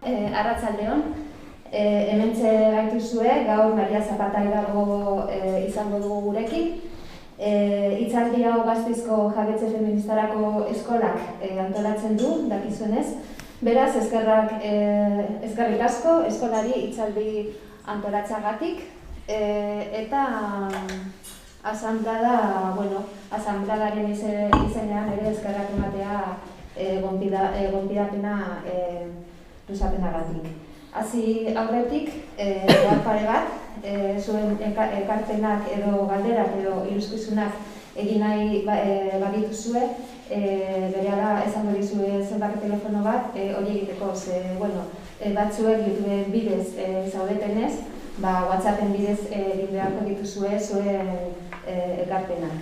Arratsaldeon, hementxe gaituzue, gaur Maria Zapata Hidalgo izango dugu gurekin. Hitzaldi hau Gasteizko Jabetze Feministarako Eskolak antolatzen du, dakizuenez. Beraz, eskerrik asko eskolari hitzaldi antolatzeagatik eta asanbladaren izenean ere eskerrak ematea gonbidapena luzapenagatik. Hasi aurretik, pare bat, zuen ekarpenak edo galderak edo iruskizunak egin nahi badituzue, berehala esango dizue zenbaki telefono bat, hori egiteko, batzuek YouTube bidez zaudetenez, WhatsAppen bidez egin beharko dituzue zuen ekarpenak.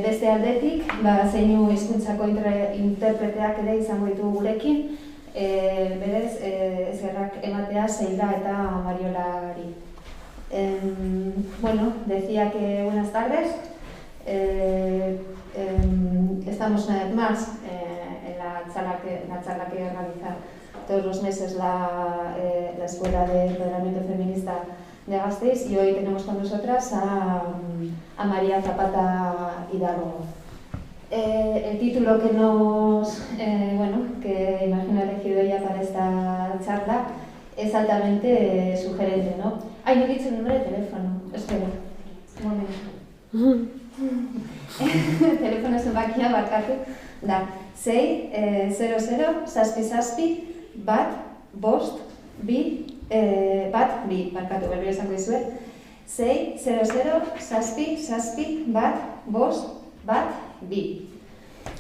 Beste aldetik, zeinu hizkuntzako interpreteak ere izango ditugu gurekin, berez, eskerrak ematea Zeilda eta Mariolari. Decía que buenas tardes. Estamos una vez más en la charla que organiza todos los meses la Escuela de Empoderamiento Feminista de Gasteiz, y hoy tenemos con nosotras a María Zapata Hidalgo. El título que que imagino ha elegido ella para esta charla es altamente sugerente, ¿no? Ay, no he dicho el número de teléfono. Espera, un momento. El teléfono zenbakia barkatu da 600 zazpi bat bost bi barkatu, berriro esango dizuet 600 zazpi bat bost bi.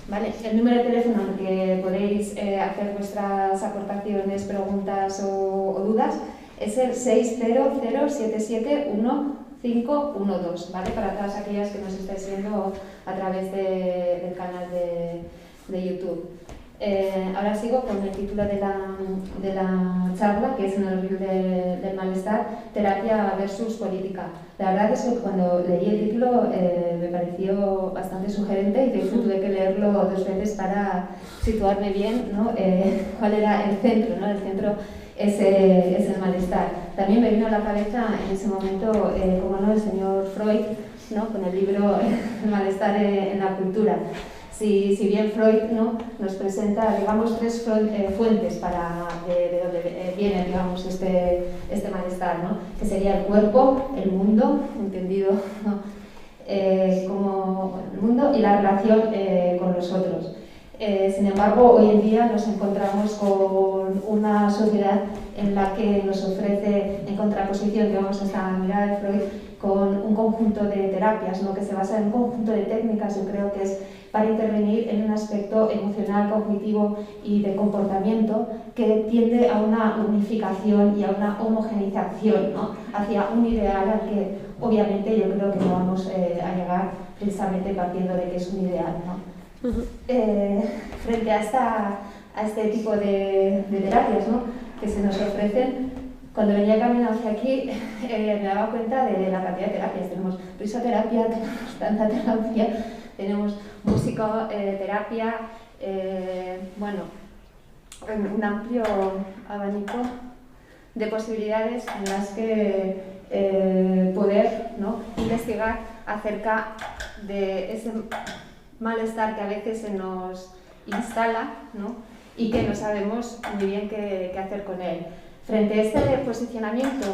Vale, el número de teléfono al que podéis hacer vuestras aportaciones, preguntas o dudas es el 600771512, ¿vale? Para todas aquellas que nos estáis viendo a través del canal de YouTube. Ahora sigo con el título de la charla, que es en el reel del malestar, terapia versus política. La verdad es que cuando leí el título me pareció bastante sugerente y de hecho tuve que leerlo 2 veces para situarme bien, ¿no? Cuál era el centro, ¿no? El centro es el malestar. También me vino a la cabeza en ese momento, como no, el señor Freud, ¿no? Con el libro El malestar en la cultura. Si bien Freud, ¿no? Nos presenta, digamos, 3 fuentes de donde viene, digamos, este malestar, ¿no? Que sería el cuerpo, el mundo, entendido, ¿no? Como el mundo y la relación con los otros. Sin embargo, hoy en día nos encontramos con una sociedad en la que nos ofrece, en contraposición, digamos, a esta mirada de Freud, con un conjunto de terapias, ¿no? Que se basa en un conjunto de técnicas, yo creo que es para intervenir en un aspecto emocional, cognitivo y de comportamiento que tiende a una unificación y a una homogeneización, ¿no? Hacia un ideal al que obviamente yo creo que no vamos a llegar precisamente partiendo de que es un ideal, ¿no? Frente a este tipo de terapias, ¿no? Que se nos ofrecen, cuando venía caminando hacia aquí me daba cuenta de la cantidad de terapias. Tenemos risoterapia, tenemos tanta terapia, tenemos musicoterapia, un amplio abanico de posibilidades en las que poder, ¿no? Investigar acerca de ese malestar que a veces se nos instala, ¿no? Y que no sabemos muy bien qué hacer con él. Frente a este posicionamiento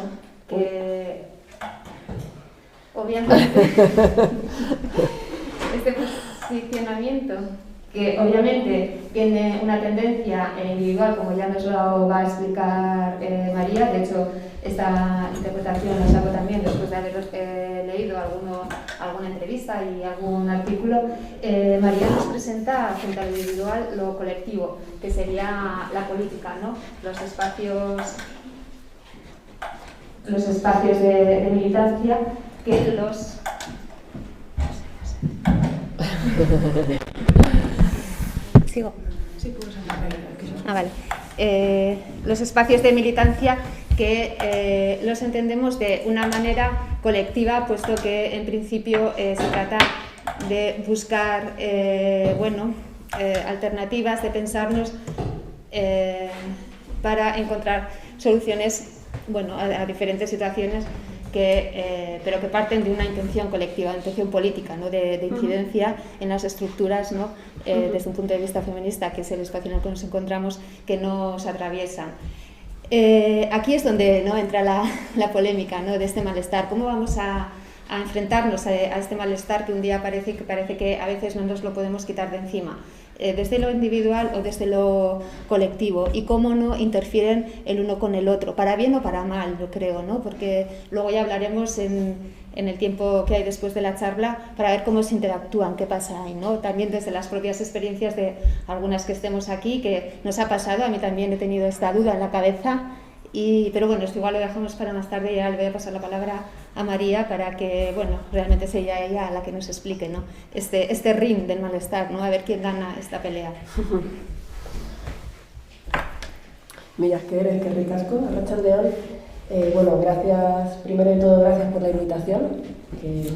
que obviamente tiene una tendencia individual, como ya nos lo va a explicar María. De hecho, esta interpretación la saco también después de haber leído alguna entrevista y algún artículo. María nos presenta frente al individual lo colectivo, que sería la política, ¿no? Los espacios de militancia que los... ¿Sigo? Sí, puedo sacar. Vale. Los espacios de militancia que los entendemos de una manera colectiva, puesto que en principio se trata de buscar alternativas, de pensarnos para encontrar soluciones, bueno, a diferentes situaciones pero que parten de una intención colectiva, una intención política, ¿no? de incidencia en las estructuras, ¿no? Desde un punto de vista feminista, que es el espacio en el que nos encontramos, que nos atraviesan. Aquí es donde, ¿no?, entra la polémica, ¿no?, de este malestar. ¿Cómo vamos a enfrentarnos a este malestar que un día parece que a veces no nos lo podemos quitar de encima? Desde lo individual o desde lo colectivo, y cómo no interfieren el uno con el otro, para bien o para mal, yo creo, ¿no? Porque luego ya hablaremos en el tiempo que hay después de la charla para ver cómo se interactúan, qué pasa ahí, ¿no? También desde las propias experiencias de algunas que estemos aquí, que nos ha pasado, a mí también he tenido esta duda en la cabeza, pero bueno, esto igual lo dejamos para más tarde y ya le voy a pasar la palabra a María para que, bueno, realmente sea ella la que nos explique, ¿no?, este ring del malestar, ¿no?, a ver quién gana esta pelea. Mira, que ricasco, arratsaldeon. Bueno, gracias, primero de todo, gracias por la invitación, que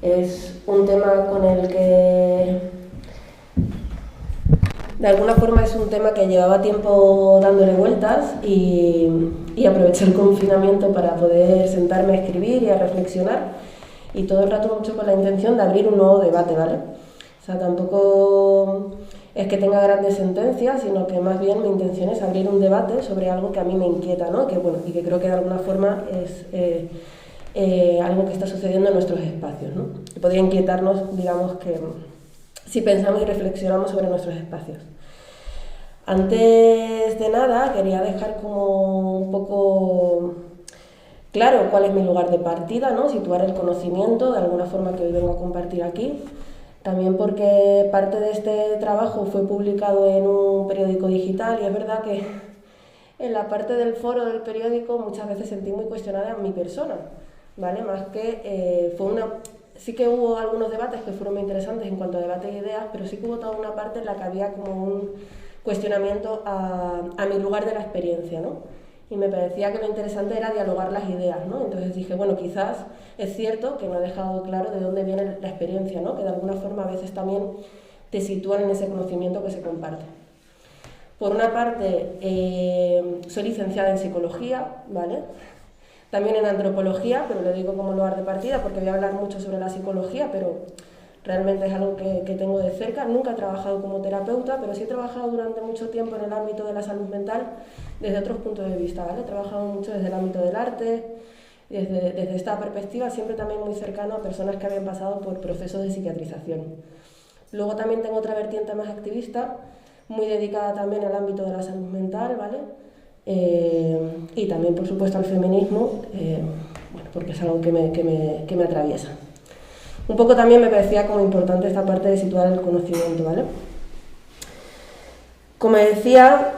es un tema con el que de alguna forma es un tema que llevaba tiempo dándole vueltas y aproveché el confinamiento para poder sentarme a escribir y a reflexionar, y todo el rato mucho con la intención de abrir un nuevo debate, ¿vale? O sea, tampoco es que tenga grandes sentencias, sino que más bien mi intención es abrir un debate sobre algo que a mí me inquieta, ¿no? Y que creo que de alguna forma es algo que está sucediendo en nuestros espacios, ¿no? Y podría inquietarnos, digamos, que si pensamos y reflexionamos sobre nuestros espacios. Antes de nada, quería dejar como un poco claro cuál es mi lugar de partida, ¿no? Situar el conocimiento de alguna forma que hoy vengo a compartir aquí. También porque parte de este trabajo fue publicado en un periódico digital, y es verdad que en la parte del foro del periódico muchas veces sentí muy cuestionada mi persona, ¿vale? Más que sí que hubo algunos debates que fueron muy interesantes en cuanto a debate de ideas, pero sí que hubo toda una parte en la que había como un cuestionamiento a mi lugar de la experiencia, ¿no? Y me parecía que lo interesante era dialogar las ideas, ¿no? Entonces dije, bueno, quizás es cierto que no he dejado claro de dónde viene la experiencia, ¿no? Que de alguna forma a veces también te sitúan en ese conocimiento que se comparte. Por una parte, soy licenciada en psicología, ¿vale? También en antropología, pero lo digo como lugar de partida porque voy a hablar mucho sobre la psicología, pero realmente es algo que tengo de cerca. Nunca he trabajado como terapeuta, pero sí he trabajado durante mucho tiempo en el ámbito de la salud mental desde otros puntos de vista, ¿vale? He trabajado mucho desde el ámbito del arte, desde esta perspectiva, siempre también muy cercano a personas que habían pasado por procesos de psiquiatrización. Luego también tengo otra vertiente más activista, muy dedicada también al ámbito de la salud mental, ¿vale? Y también, por supuesto, al feminismo, bueno, porque es algo que me atraviesa. Un poco también me parecía como importante esta parte de situar el conocimiento, ¿vale? Como decía,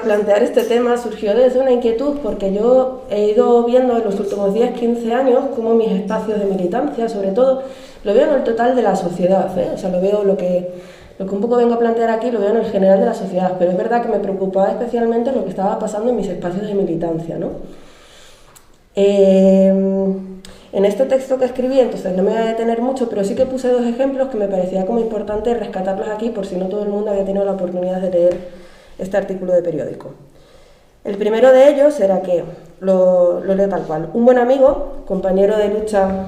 plantear este tema surgió desde una inquietud, porque yo he ido viendo en los últimos 10-15 años cómo mis espacios de militancia, sobre todo, lo veo en el total de la sociedad, ¿eh? O sea, lo veo lo que un poco vengo a plantear aquí, lo veo en el general de la sociedad, pero es verdad que me preocupaba especialmente lo que estaba pasando en mis espacios de militancia, ¿no? En este texto que escribí, entonces no me voy a detener mucho, pero sí que puse dos ejemplos que me parecía como importante rescatarlos aquí, por si no todo el mundo había tenido la oportunidad de leer este artículo de periódico. El primero de ellos era que, lo leo tal cual, un buen amigo, compañero de lucha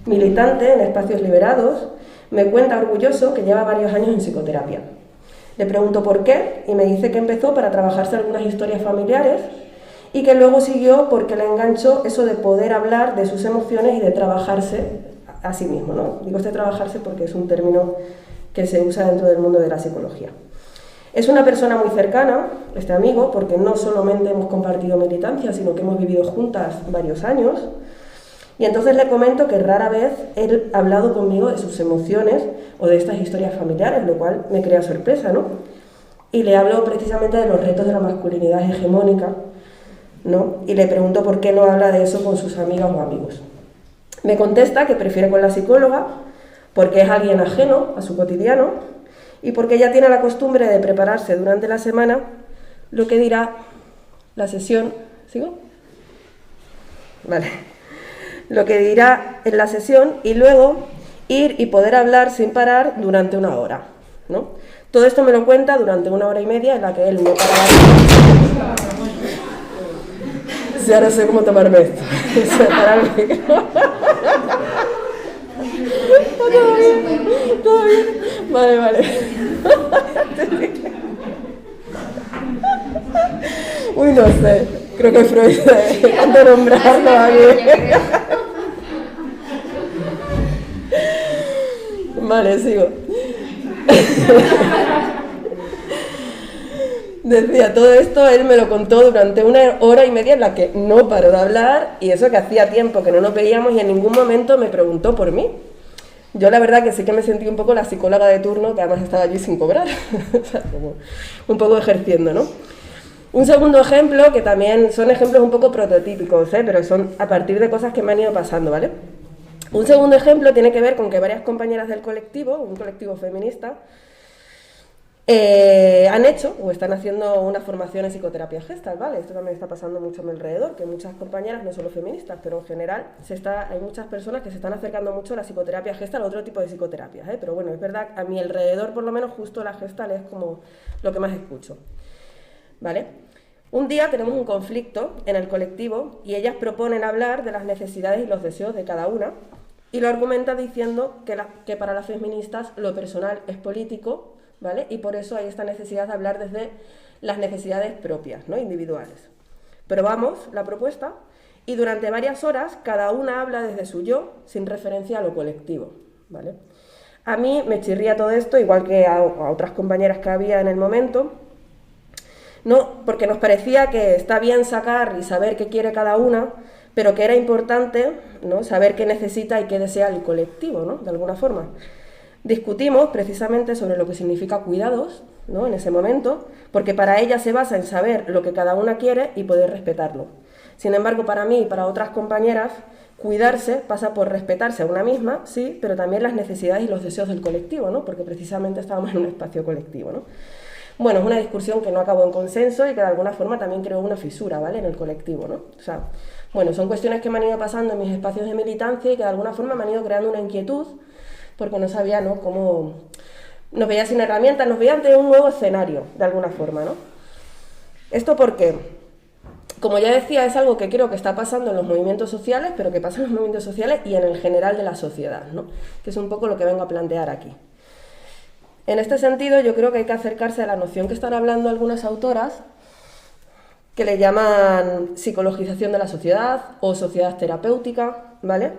militante en espacios liberados, me cuenta orgulloso que lleva varios años en psicoterapia. Le pregunto por qué y me dice que empezó para trabajarse algunas historias familiares y que luego siguió porque le enganchó eso de poder hablar de sus emociones y de trabajarse a sí mismo, ¿no? Digo trabajarse porque es un término que se usa dentro del mundo de la psicología. Es una persona muy cercana, este amigo, porque no solamente hemos compartido militancia, sino que hemos vivido juntas varios años. Y entonces le comento que rara vez él ha hablado conmigo de sus emociones o de estas historias familiares, lo cual me crea sorpresa, ¿no? Y le hablo precisamente de los retos de la masculinidad hegemónica, ¿no? Y le pregunto por qué no habla de eso con sus amigas o amigos. Me contesta que prefiere con la psicóloga porque es alguien ajeno a su cotidiano y porque ella tiene la costumbre de prepararse durante la semana lo que dirá la sesión. ¿Sigo? Vale. Lo que dirá en la sesión y luego ir y poder hablar sin parar durante una hora, ¿no? Todo esto me lo cuenta durante 1 hora y media en la que él no paraba. Sí, ahora sé cómo tomarme esto. Separar el micro. ¿Todo bien? ¿Todo bien? Vale, vale. Uy, no sé. Creo que Freud, tanto nombrarlo aquí. Vale, sigo. Decía, todo esto él me lo contó durante 1 hora y media en la que no paró de hablar, y eso que hacía tiempo que no nos veíamos, y en ningún momento me preguntó por mí. Yo la verdad que sí que me sentí un poco la psicóloga de turno, que además estaba allí sin cobrar, o sea, como un poco ejerciendo, ¿no? Un segundo ejemplo, que también son ejemplos un poco prototípicos, pero son a partir de cosas que me han ido pasando, ¿vale? Un segundo ejemplo tiene que ver con que varias compañeras del colectivo, un colectivo feminista, han hecho o están haciendo una formación en psicoterapia Gestalt, ¿vale? Esto también está pasando mucho a mi alrededor, que muchas compañeras, no solo feministas, pero en general hay muchas personas que se están acercando mucho a la psicoterapia Gestalt, a otro tipo de psicoterapias, pero bueno, es verdad, a mi alrededor por lo menos justo la Gestalt es como lo que más escucho, ¿vale? Un día tenemos un conflicto en el colectivo y ellas proponen hablar de las necesidades y los deseos de cada una, y lo argumenta diciendo que para las feministas lo personal es político, ¿vale? Y por eso hay esta necesidad de hablar desde las necesidades propias, ¿no? Individuales. Probamos la propuesta y durante varias horas cada una habla desde su yo sin referencia a lo colectivo, ¿vale? A mí me chirría todo esto, igual que a otras compañeras que había en el momento, no, porque nos parecía que está bien sacar y saber qué quiere cada una, pero que era importante, ¿no?, saber qué necesita y qué desea el colectivo, ¿no?, de alguna forma. Discutimos precisamente sobre lo que significa cuidados, ¿no?, en ese momento, porque para ella se basa en saber lo que cada una quiere y poder respetarlo. Sin embargo, para mí y para otras compañeras, cuidarse pasa por respetarse a una misma, sí, pero también las necesidades y los deseos del colectivo, ¿no?, porque precisamente estábamos en un espacio colectivo, ¿no? Bueno, es una discusión que no acabó en consenso y que de alguna forma también creó una fisura, ¿vale?, en el colectivo, ¿no? O sea, bueno, son cuestiones que me han ido pasando en mis espacios de militancia y que de alguna forma me han ido creando una inquietud, porque no sabía, ¿no?, cómo nos veía sin herramientas, nos veía ante un nuevo escenario, de alguna forma, ¿no? ¿Esto por qué? Como ya decía, es algo que creo que está pasando en los movimientos sociales, pero que pasa en los movimientos sociales y en el general de la sociedad, ¿no?, que es un poco lo que vengo a plantear aquí. En este sentido, yo creo que hay que acercarse a la noción que están hablando algunas autoras, que le llaman psicologización de la sociedad o sociedad terapéutica, ¿vale?,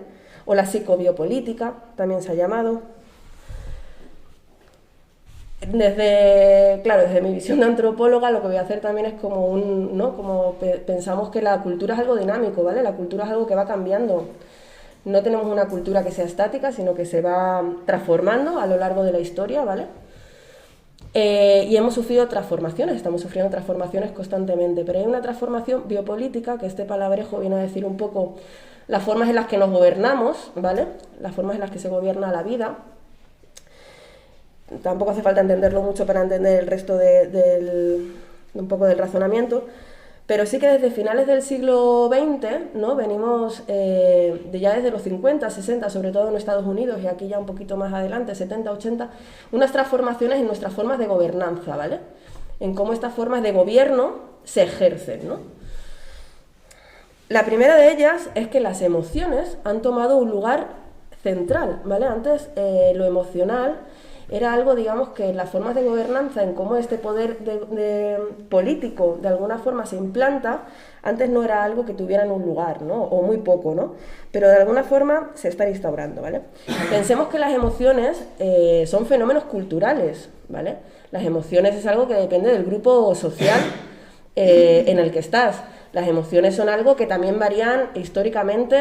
o la psicobiopolítica, también se ha llamado. Desde mi visión de antropóloga, lo que voy a hacer también es como pensamos que la cultura es algo dinámico, ¿vale? La cultura es algo que va cambiando. No tenemos una cultura que sea estática, sino que se va transformando a lo largo de la historia, ¿vale? Y hemos sufrido transformaciones, estamos sufriendo transformaciones constantemente, pero hay una transformación biopolítica, que este palabrejo viene a decir un poco las formas en las que nos gobernamos, ¿vale?, las formas en las que se gobierna la vida. Tampoco hace falta entenderlo mucho para entender el resto de un poco del razonamiento, pero sí que desde finales del siglo XX, ¿no?, venimos ya desde los 50, 60, sobre todo en Estados Unidos, y aquí ya un poquito más adelante, 70, 80, unas transformaciones en nuestras formas de gobernanza, ¿vale?, en cómo estas formas de gobierno se ejercen, ¿no? La primera de ellas es que las emociones han tomado un lugar central, ¿vale? Antes lo emocional era algo, digamos, que en las formas de gobernanza, en cómo este poder político de alguna forma se implanta, antes no era algo que tuviera en un lugar, ¿no?, o muy poco, ¿no?, pero de alguna forma se está instaurando, ¿vale? Pensemos que las emociones son fenómenos culturales, ¿vale? Las emociones es algo que depende del grupo social en el que estás. Las emociones son algo que también varían históricamente,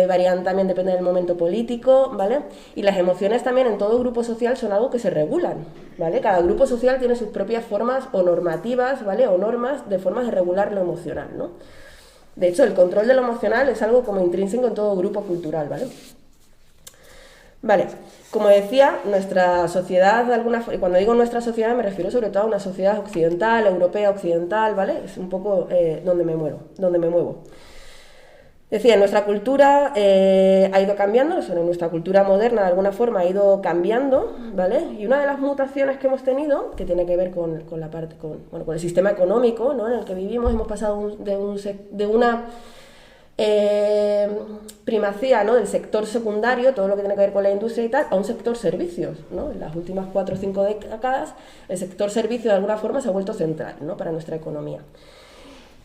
varían también, depende del momento político, ¿vale? Y las emociones también en todo grupo social son algo que se regulan, ¿vale? Cada grupo social tiene sus propias formas o normativas, ¿vale?, o normas de formas de regular lo emocional, ¿no? De hecho, el control de lo emocional es algo como intrínseco en todo grupo cultural, ¿vale? Vale, como decía, nuestra sociedad, de alguna forma, y cuando digo nuestra sociedad me refiero sobre todo a una sociedad occidental, europea occidental, ¿vale? Es un poco donde me muevo. Decía, nuestra cultura ha ido cambiando, nuestra cultura moderna de alguna forma ha ido cambiando, ¿vale? Y una de las mutaciones que hemos tenido, que tiene que ver con el sistema económico, ¿no?, en el que vivimos, hemos pasado de una primacía, ¿no?, del sector secundario, todo lo que tiene que ver con la industria y tal, a un sector servicios, ¿no? En las últimas 4 o 5 décadas, el sector servicios de alguna forma se ha vuelto central, ¿no?, para nuestra economía.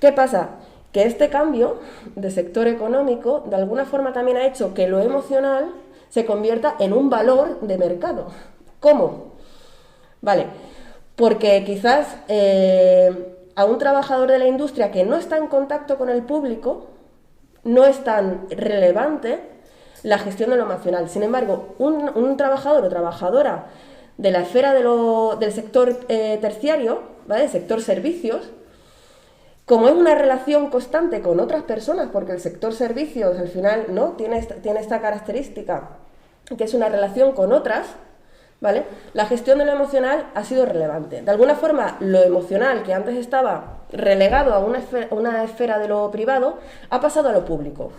¿Qué pasa? Que este cambio de sector económico de alguna forma también ha hecho que lo emocional se convierta en un valor de mercado. ¿Cómo? Vale, porque quizás a un trabajador de la industria que no está en contacto con el público no es tan relevante la gestión de lo emocional. Sin embargo, un trabajador o trabajadora de la esfera del sector terciario, ¿vale?, el sector servicios, como es una relación constante con otras personas, porque el sector servicios al final, ¿no?, tiene esta característica, que es una relación con otras, ¿vale?, la gestión de lo emocional ha sido relevante. De alguna forma, lo emocional, que antes estaba relegado a una esfera de lo privado, ha pasado a lo público,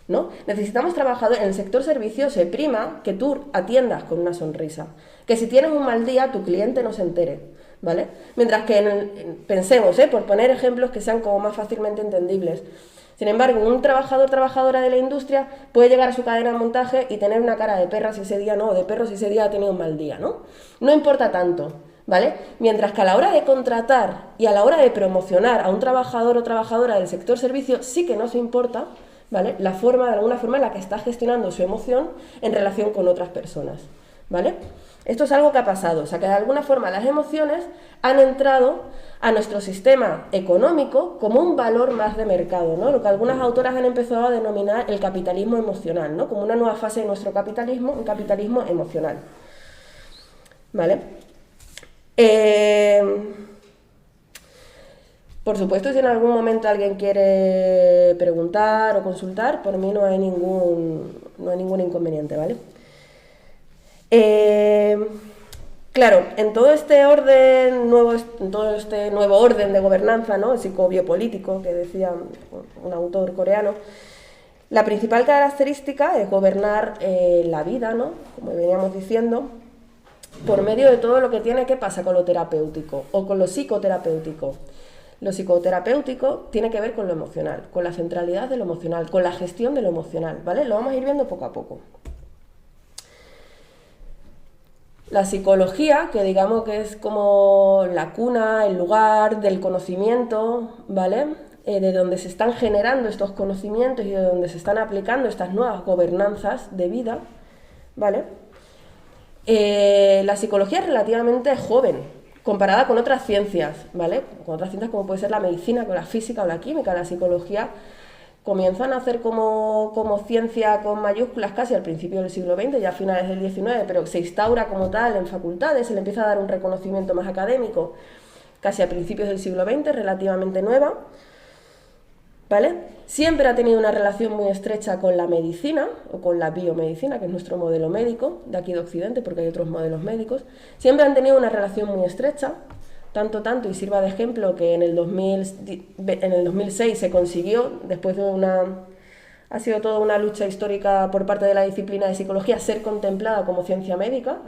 ¿no? Necesitamos trabajadores. En el sector servicios se prima que tú atiendas con una sonrisa, que si tienes un mal día, tu cliente no se entere, ¿vale? Mientras que pensemos, por poner ejemplos que sean como más fácilmente entendibles. Sin embargo, un trabajador o trabajadora de la industria puede llegar a su cadena de montaje y tener una cara de perra si ese día no, o de perro si ese día ha tenido un mal día, ¿no? No importa tanto, ¿vale? Mientras que a la hora de contratar y a la hora de promocionar a un trabajador o trabajadora del sector servicio sí que nos importa, ¿vale?, de alguna forma en la que está gestionando su emoción en relación con otras personas, ¿vale? Esto es algo que ha pasado, o sea que de alguna forma las emociones han entrado a nuestro sistema económico como un valor más de mercado, ¿no?, lo que algunas autoras han empezado a denominar el capitalismo emocional, ¿no?, como una nueva fase de nuestro capitalismo, un capitalismo emocional, ¿vale? Por supuesto, si en algún momento alguien quiere preguntar o consultar, por mí no hay ningún inconveniente, ¿vale? Claro, en todo este nuevo orden de gobernanza, ¿no?, psicobiopolítico, que decía un autor coreano, la principal característica es gobernar la vida, ¿no?, como veníamos diciendo, por medio de todo lo que ¿qué pasa con lo terapéutico o con lo psicoterapéutico? Lo psicoterapéutico tiene que ver con lo emocional, con la centralidad de lo emocional, con la gestión de lo emocional, ¿vale? Lo vamos a ir viendo poco a poco. La psicología, que digamos que es como la cuna, el lugar del conocimiento, ¿vale?, de donde se están generando estos conocimientos y de donde se están aplicando estas nuevas gobernanzas de vida, ¿vale? La psicología es relativamente joven, comparada con otras ciencias, ¿vale? Con otras ciencias como puede ser la medicina, con la física o la química. La psicología comienza a nacer como ciencia con mayúsculas casi al principio del siglo XX, ya a finales del XIX, pero se instaura como tal en facultades, se le empieza a dar un reconocimiento más académico casi a principios del siglo XX, relativamente nueva, ¿vale? Siempre ha tenido una relación muy estrecha con la medicina o con la biomedicina, que es nuestro modelo médico de aquí de Occidente, porque hay otros modelos médicos. Siempre han tenido una relación muy estrecha, tanto, y sirva de ejemplo que en el 2006 se consiguió, después de ha sido toda una lucha histórica por parte de la disciplina de psicología, ser contemplada como ciencia médica,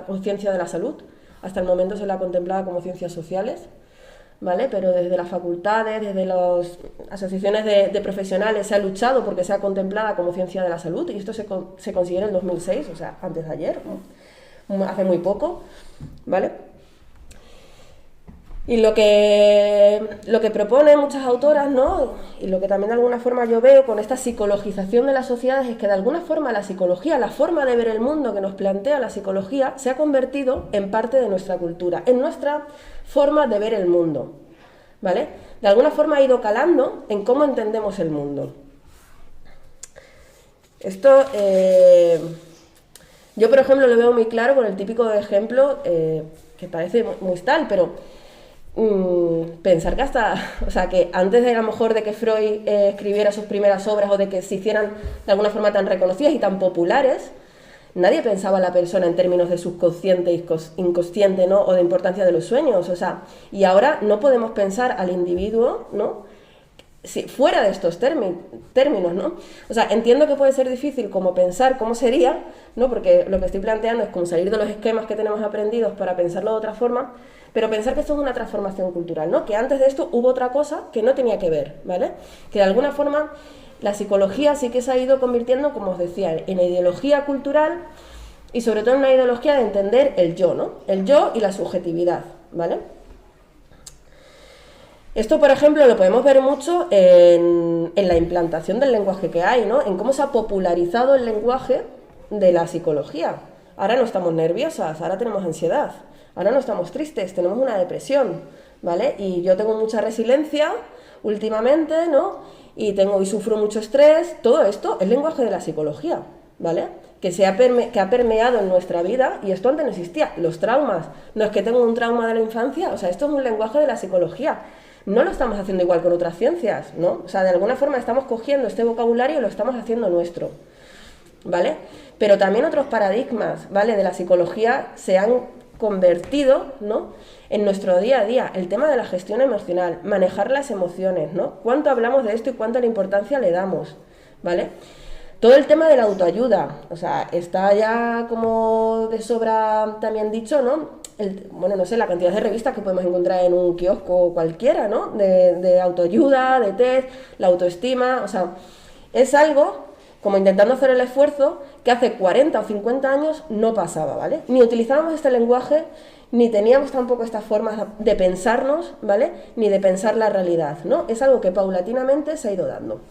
o ciencia de la salud. Hasta el momento se la ha contemplado como ciencias sociales, ¿vale? Pero desde las facultades, desde las asociaciones de profesionales se ha luchado porque sea contemplada como ciencia de la salud, y esto se consiguió en el 2006, o sea, antes de ayer, hace muy poco, ¿vale? Y lo que proponen muchas autoras, ¿no?, y lo que también de alguna forma yo veo con esta psicologización de las sociedades, es que de alguna forma la psicología, la forma de ver el mundo que nos plantea la psicología, se ha convertido en parte de nuestra cultura, en nuestra forma de ver el mundo, ¿vale? De alguna forma ha ido calando en cómo entendemos el mundo. Esto, yo por ejemplo lo veo muy claro con el típico ejemplo, que parece muy tal, pero pensar que que antes de a lo mejor de que Freud escribiera sus primeras obras o de que se hicieran de alguna forma tan reconocidas y tan populares, nadie pensaba a la persona en términos de subconsciente e inconsciente, ¿no?, o de importancia de los sueños, o sea, y ahora no podemos pensar al individuo, ¿no?, fuera de estos términos, ¿no? O sea, entiendo que puede ser difícil como pensar cómo sería, ¿no? Porque lo que estoy planteando es como salir de los esquemas que tenemos aprendidos para pensarlo de otra forma, pero pensar que esto es una transformación cultural, ¿no? Que antes de esto hubo otra cosa que no tenía que ver, ¿vale? Que de alguna forma la psicología sí que se ha ido convirtiendo, como os decía, en ideología cultural y sobre todo en una ideología de entender el yo, ¿no? El yo y la subjetividad, ¿vale? Esto, por ejemplo, lo podemos ver mucho en la implantación del lenguaje que hay, ¿no? En cómo se ha popularizado el lenguaje de la psicología. Ahora no estamos nerviosas, ahora tenemos ansiedad, ahora no estamos tristes, tenemos una depresión, ¿vale? Y yo tengo mucha resiliencia últimamente, ¿no? Y sufro mucho estrés. Todo esto es lenguaje de la psicología, ¿vale? Que ha permeado en nuestra vida, y esto antes no existía. Los traumas, no es que tengo un trauma de la infancia, o sea, esto es un lenguaje de la psicología. No lo estamos haciendo igual con otras ciencias, ¿no? O sea, de alguna forma estamos cogiendo este vocabulario y lo estamos haciendo nuestro, ¿vale? Pero también otros paradigmas, ¿vale? De la psicología se han convertido, ¿no? En nuestro día a día. El tema de la gestión emocional, manejar las emociones, ¿no? ¿Cuánto hablamos de esto y cuánta importancia le damos, ¿vale? Todo el tema de la autoayuda, o sea, está ya como de sobra también dicho, ¿no? Bueno, no sé, la cantidad de revistas que podemos encontrar en un kiosco cualquiera, ¿no? De autoayuda, de test, la autoestima, o sea, es algo como intentando hacer el esfuerzo que hace 40 o 50 años no pasaba, ¿vale? Ni utilizábamos este lenguaje, ni teníamos tampoco estas formas de pensarnos, ¿vale? Ni de pensar la realidad, ¿no? Es algo que paulatinamente se ha ido dando.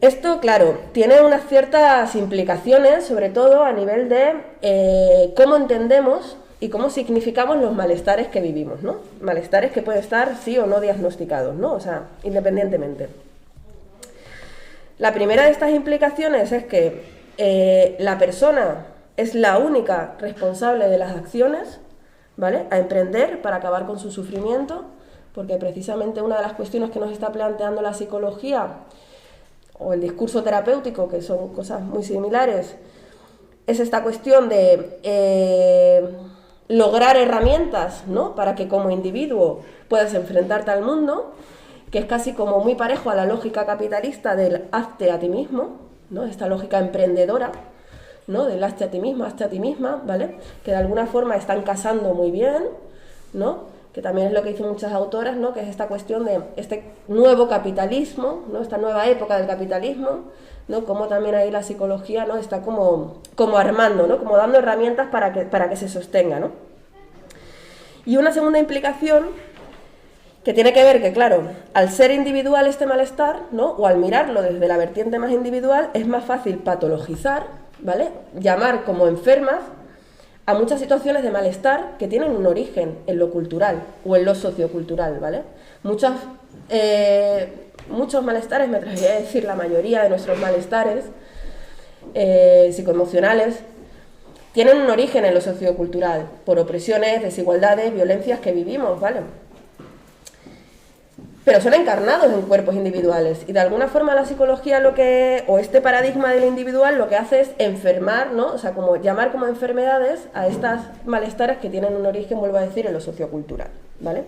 Esto, claro, tiene unas ciertas implicaciones, sobre todo a nivel de cómo entendemos y cómo significamos los malestares que vivimos, ¿no? Malestares que pueden estar sí o no diagnosticados, ¿no? O sea, independientemente. La primera de estas implicaciones es que la persona es la única responsable de las acciones, ¿vale? A emprender para acabar con su sufrimiento, porque precisamente una de las cuestiones que nos está planteando la psicología o el discurso terapéutico, que son cosas muy similares, es esta cuestión de lograr herramientas, ¿no? Para que como individuo puedas enfrentarte al mundo, que es casi como muy parejo a la lógica capitalista del hazte a ti mismo, ¿no? Esta lógica emprendedora, ¿no? Del hazte a ti mismo, hazte a ti misma, ¿vale? Que de alguna forma están casando muy bien, ¿no? Que también es lo que dicen muchas autoras, ¿no? Que es esta cuestión de este nuevo capitalismo, ¿no? Esta nueva época del capitalismo, ¿no? Como también ahí la psicología, ¿no? Está como armando, ¿no? Como dando herramientas para que se sostenga, ¿no? Y una segunda implicación que tiene que ver que, claro, al ser individual este malestar, ¿no? O al mirarlo desde la vertiente más individual, es más fácil patologizar, ¿vale? Llamar como enfermas a muchas situaciones de malestar que tienen un origen en lo cultural o en lo sociocultural, ¿vale? Muchos malestares, me atrevería a decir la mayoría de nuestros malestares psicoemocionales, tienen un origen en lo sociocultural, por opresiones, desigualdades, violencias que vivimos, ¿vale? Pero son encarnados en cuerpos individuales y de alguna forma la psicología o este paradigma del individual lo que hace es enfermar, ¿no? O sea, como llamar como enfermedades a estas malestares que tienen un origen, vuelvo a decir, en lo sociocultural, ¿vale?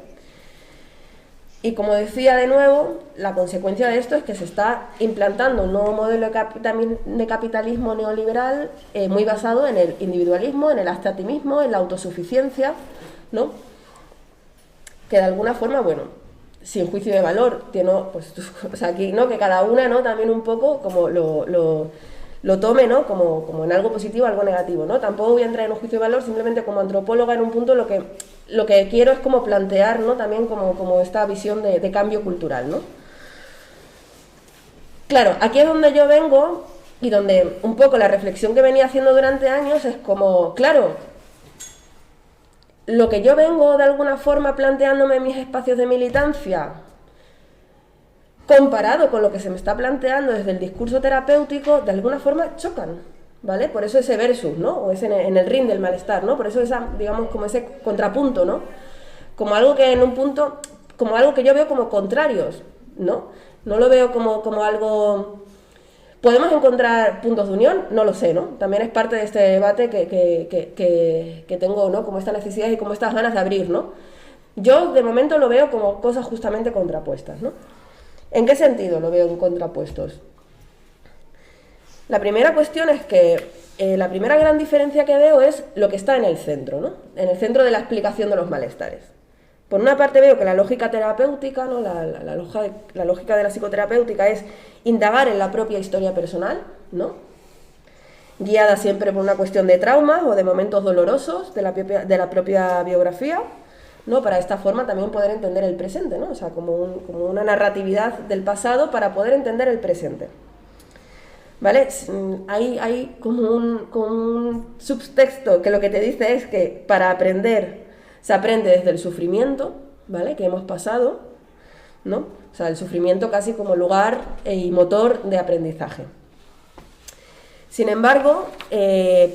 Y como decía de nuevo, la consecuencia de esto es que se está implantando un nuevo modelo de capitalismo neoliberal muy basado en el individualismo, en el hazte a ti mismo, en la autosuficiencia, ¿no? Que de alguna forma, bueno, sin juicio de valor, pues, o sea, aquí, ¿no? Que cada una, ¿no? También un poco como lo tome, ¿no? Como en algo positivo, algo negativo, ¿no? Tampoco voy a entrar en un juicio de valor, simplemente como antropóloga en un punto lo que quiero es como plantear, ¿no? También como esta visión de cambio cultural, ¿no? Claro, aquí es donde yo vengo y donde un poco la reflexión que venía haciendo durante años es como, claro, lo que yo vengo de alguna forma planteándome en mis espacios de militancia, comparado con lo que se me está planteando desde el discurso terapéutico, de alguna forma chocan, ¿vale? Por eso ese versus, ¿no? O ese en el ring del malestar, ¿no? Por eso digamos, como ese contrapunto, ¿no? Como algo que en un punto, como algo que yo veo como contrarios, ¿no? No lo veo como algo... ¿Podemos encontrar puntos de unión? No lo sé, ¿no? También es parte de este debate que tengo, ¿no? Como esta necesidad y como estas ganas de abrir, ¿no? Yo de momento lo veo como cosas justamente contrapuestas, ¿no? ¿En qué sentido lo veo en contrapuestos? La primera cuestión es que la primera gran diferencia que veo es lo que está en el centro, ¿no? En el centro de la explicación de los malestares. Por una parte veo que la lógica terapéutica, ¿no? la lógica de la psicoterapéutica es indagar en la propia historia personal, ¿no? Guiada siempre por una cuestión de traumas o de momentos dolorosos de la propia biografía, ¿no? Para esta forma también poder entender el presente, ¿no? O sea, como una narratividad del pasado para poder entender el presente. ¿Vale? Hay como un subtexto que lo que te dice es que para aprender se aprende desde el sufrimiento, ¿vale? Que hemos pasado, ¿no? O sea, el sufrimiento casi como lugar y motor de aprendizaje. Sin embargo,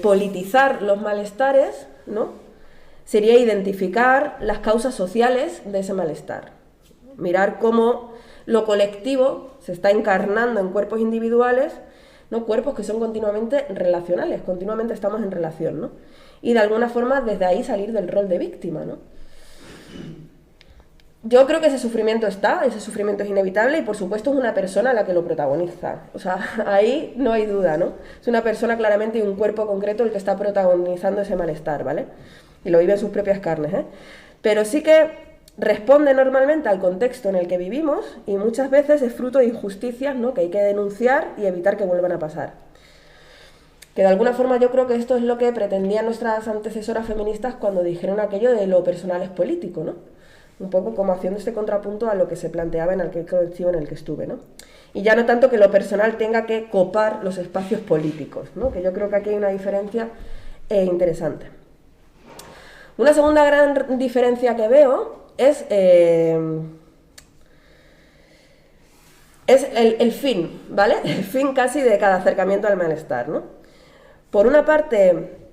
politizar los malestares, ¿no? Sería identificar las causas sociales de ese malestar. Mirar cómo lo colectivo se está encarnando en cuerpos individuales, ¿no? Cuerpos que son continuamente relacionales, continuamente estamos en relación, ¿no? Y de alguna forma desde ahí salir del rol de víctima, ¿no? Yo creo que ese sufrimiento es inevitable y por supuesto es una persona la que lo protagoniza. O sea, ahí no hay duda, ¿no? Es una persona claramente y un cuerpo concreto el que está protagonizando ese malestar, ¿vale? Y lo vive en sus propias carnes, ¿eh? Pero sí que responde normalmente al contexto en el que vivimos y muchas veces es fruto de injusticias, ¿no? Que hay que denunciar y evitar que vuelvan a pasar. Que de alguna forma yo creo que esto es lo que pretendían nuestras antecesoras feministas cuando dijeron aquello de lo personal es político, ¿no? Un poco como haciendo este contrapunto a lo que se planteaba en aquel colectivo en el que estuve, ¿no? Y ya no tanto que lo personal tenga que copar los espacios políticos, ¿no? Que yo creo que aquí hay una diferencia interesante. Una segunda gran diferencia que veo es el fin, ¿vale? El fin casi de cada acercamiento al malestar, ¿no? Por una parte,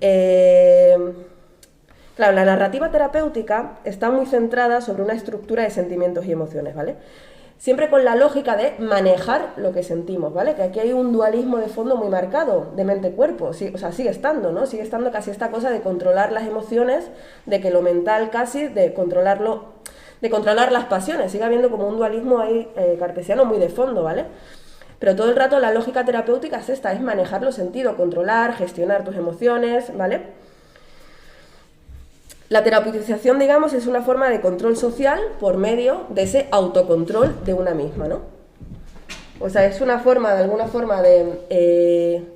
claro, la narrativa terapéutica está muy centrada sobre una estructura de sentimientos y emociones, ¿vale? Siempre con la lógica de manejar lo que sentimos, ¿vale? Que aquí hay un dualismo de fondo muy marcado, de mente-cuerpo, sí, o sea, sigue estando, ¿no? Sigue estando casi esta cosa de controlar las emociones, de que lo mental casi, de controlar las pasiones, sigue habiendo como un dualismo ahí cartesiano muy de fondo, ¿vale? Pero todo el rato la lógica terapéutica es esta, es manejar los sentidos, controlar, gestionar tus emociones, ¿vale? La terapeutización, digamos, es una forma de control social por medio de ese autocontrol de una misma, ¿no? O sea, es una forma, de alguna forma, de...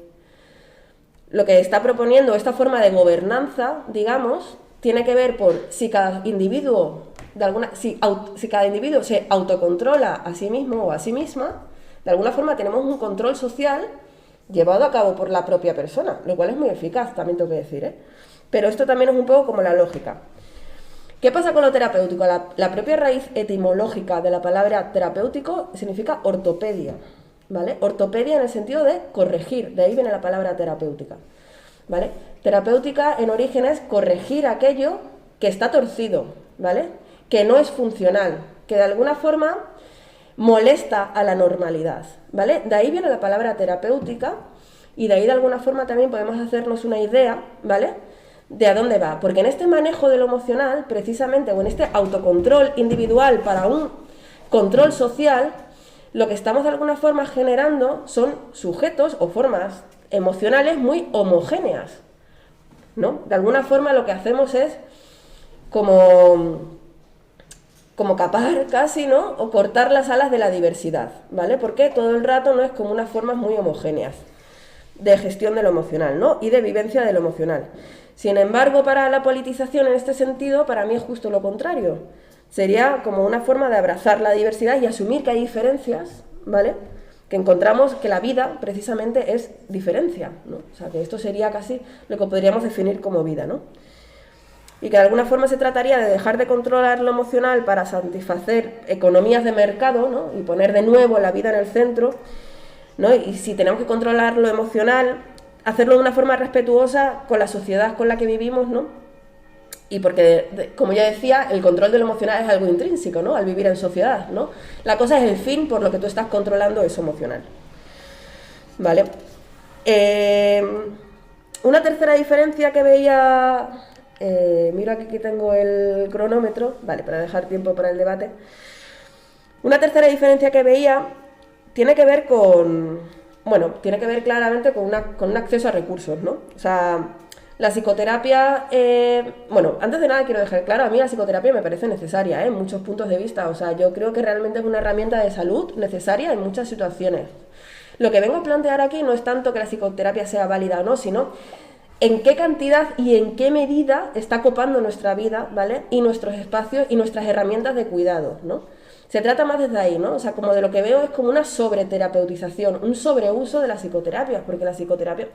lo que está proponiendo, esta forma de gobernanza, digamos, tiene que ver por si cada individuo, si cada individuo se autocontrola a sí mismo o a sí misma, de alguna forma tenemos un control social llevado a cabo por la propia persona, lo cual es muy eficaz, también tengo que decir, ¿eh? Pero esto también es un poco como la lógica. ¿Qué pasa con lo terapéutico? La propia raíz etimológica de la palabra terapéutico significa ortopedia, ¿vale? Ortopedia en el sentido de corregir, de ahí viene la palabra terapéutica, ¿vale? Terapéutica en origen es corregir aquello que está torcido, ¿vale? Que no es funcional, que de alguna forma molesta a la normalidad, ¿vale? De ahí viene la palabra terapéutica y de ahí de alguna forma también podemos hacernos una idea, ¿vale? De a dónde va, porque en este manejo de lo emocional, precisamente, o en este autocontrol individual para un control social, lo que estamos de alguna forma generando son sujetos o formas emocionales muy homogéneas, ¿no? De alguna forma lo que hacemos es como capar casi, ¿no? O cortar las alas de la diversidad, ¿vale? Porque todo el rato no es como unas formas muy homogéneas de gestión de lo emocional, ¿no? Y de vivencia de lo emocional. Sin embargo, para la politización en este sentido, para mí es justo lo contrario. Sería como una forma de abrazar la diversidad y asumir que hay diferencias, ¿vale? Que encontramos que la vida precisamente es diferencia, ¿no? O sea, que esto sería casi lo que podríamos definir como vida, ¿no? Y que de alguna forma se trataría de dejar de controlar lo emocional para satisfacer economías de mercado, ¿no? Y poner de nuevo la vida en el centro, ¿no? Y si tenemos que controlar lo emocional, hacerlo de una forma respetuosa con la sociedad con la que vivimos, ¿no? Y porque, como ya decía, el control de lo emocional es algo intrínseco, ¿no? Al vivir en sociedad, ¿no? La cosa es el fin por lo que tú estás controlando eso emocional, ¿vale? Una tercera diferencia que veía Miro aquí que tengo el cronómetro, vale, para dejar tiempo para el debate. Una tercera diferencia que veía tiene que ver tiene que ver claramente con un acceso a recursos, ¿no? O sea, la psicoterapia, antes de nada quiero dejar claro, a mí la psicoterapia me parece necesaria, en muchos puntos de vista. O sea, yo creo que realmente es una herramienta de salud necesaria en muchas situaciones. Lo que vengo a plantear aquí no es tanto que la psicoterapia sea válida o no, sino en qué cantidad y en qué medida está copando nuestra vida, ¿vale? Y nuestros espacios y nuestras herramientas de cuidado, ¿no? Se trata más desde ahí, ¿no? O sea, como de lo que veo es como una sobreterapeutización, un sobreuso de las psicoterapias, porque la psicoterapia...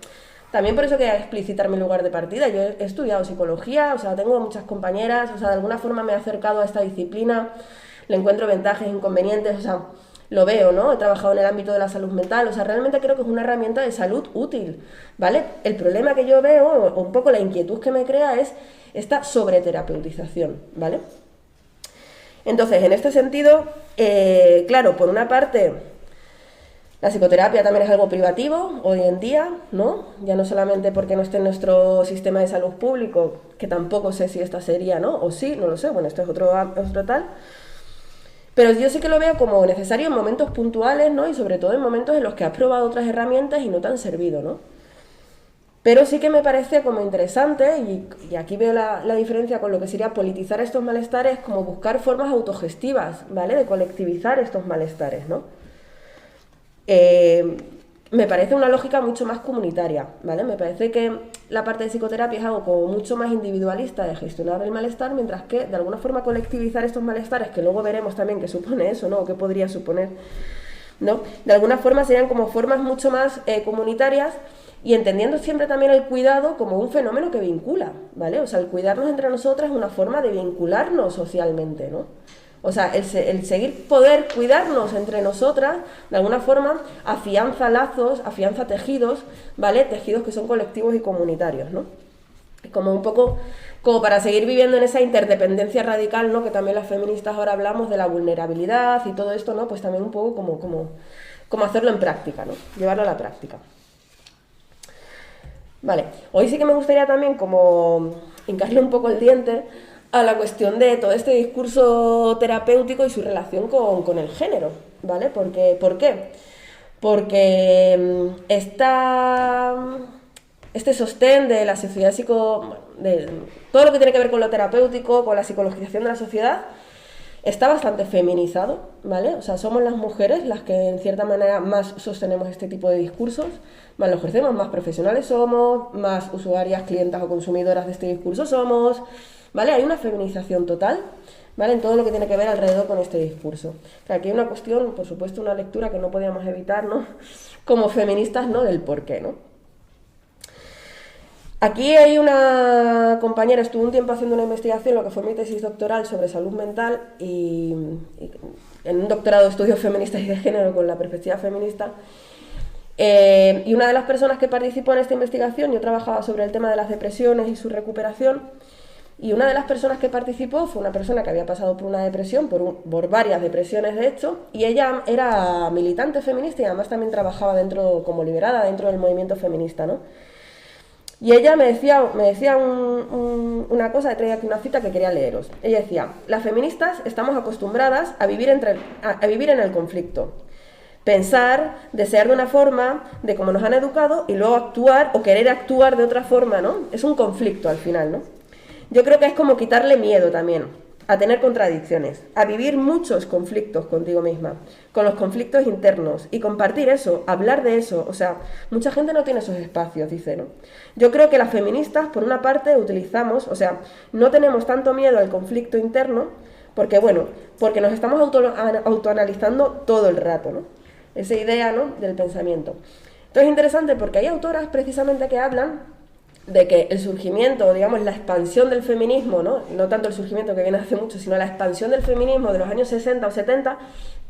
También por eso quería explicitar mi lugar de partida. Yo he estudiado psicología, o sea, tengo muchas compañeras, o sea, de alguna forma me he acercado a esta disciplina, le encuentro ventajas e inconvenientes, o sea, lo veo, ¿no? He trabajado en el ámbito de la salud mental, o sea, realmente creo que es una herramienta de salud útil, ¿vale? El problema que yo veo, o un poco la inquietud que me crea, es esta sobreterapeutización, ¿vale? Entonces, en este sentido, claro, por una parte, la psicoterapia también es algo privativo hoy en día, ¿no? Ya no solamente porque no esté en nuestro sistema de salud público, que tampoco sé si esta sería, ¿no? O sí, no lo sé, bueno, esto es otro tal. Pero yo sí que lo veo como necesario en momentos puntuales, ¿no? Y sobre todo en momentos en los que has probado otras herramientas y no te han servido, ¿no? Pero sí que me parece como interesante, y aquí veo la diferencia con lo que sería politizar estos malestares, como buscar formas autogestivas, ¿vale? De colectivizar estos malestares, ¿no? Me parece una lógica mucho más comunitaria, ¿vale? Me parece que la parte de psicoterapia es algo como mucho más individualista de gestionar el malestar, mientras que de alguna forma colectivizar estos malestares, que luego veremos también qué supone eso, ¿no? O qué podría suponer, ¿no? De alguna forma serían como formas mucho más comunitarias, y entendiendo siempre también el cuidado como un fenómeno que vincula, ¿vale? O sea, el cuidarnos entre nosotras es una forma de vincularnos socialmente, ¿no? O sea, el seguir poder cuidarnos entre nosotras, de alguna forma, afianza lazos, afianza tejidos, ¿vale? Tejidos que son colectivos y comunitarios, ¿no? Como un poco, como para seguir viviendo en esa interdependencia radical, ¿no? Que también las feministas ahora hablamos de la vulnerabilidad y todo esto, ¿no? Pues también un poco como hacerlo en práctica, ¿no? Llevarlo a la práctica. Vale, hoy sí que me gustaría también como hincarle un poco el diente a la cuestión de todo este discurso terapéutico y su relación con el género, ¿vale? ¿Por qué? Porque este sostén de la sociedad de todo lo que tiene que ver con lo terapéutico, con la psicologización de la sociedad, está bastante feminizado, ¿vale? O sea, somos las mujeres las que en cierta manera más sostenemos este tipo de discursos, más lo ejercemos, más profesionales somos, más usuarias, clientas o consumidoras de este discurso somos, ¿vale? Hay una feminización total, ¿vale? En todo lo que tiene que ver alrededor con este discurso. O sea, aquí hay una cuestión, por supuesto, una lectura que no podíamos evitar, ¿no? Como feministas, ¿no? Del por qué, ¿no? Aquí hay una compañera, estuvo un tiempo haciendo una investigación, lo que fue mi tesis doctoral sobre salud mental y en un doctorado de estudios feministas y de género con la perspectiva feminista. Y una de las personas que participó en esta investigación, yo trabajaba sobre el tema de las depresiones y su recuperación, y una de las personas que participó fue una persona que había pasado por una depresión, por varias depresiones de hecho, y ella era militante feminista y además también trabajaba como liberada dentro del movimiento feminista, ¿no? Y ella me decía una cosa, he traído aquí una cita que quería leeros. Ella decía: las feministas estamos acostumbradas a vivir en el conflicto. Pensar, desear de una forma, de cómo nos han educado, y luego actuar o querer actuar de otra forma, ¿no? Es un conflicto al final, ¿no? Yo creo que es como quitarle miedo también a tener contradicciones, a vivir muchos conflictos contigo misma, con los conflictos internos, y compartir eso, hablar de eso. O sea, mucha gente no tiene esos espacios, dice, ¿no? Yo creo que las feministas, por una parte, no tenemos tanto miedo al conflicto interno, porque nos estamos autoanalizando todo el rato, ¿no? Esa idea, ¿no?, del pensamiento. Entonces es interesante porque hay autoras precisamente que hablan de que el surgimiento, digamos, la expansión del feminismo, ¿no? No tanto el surgimiento que viene hace mucho, sino la expansión del feminismo de los años 60 o 70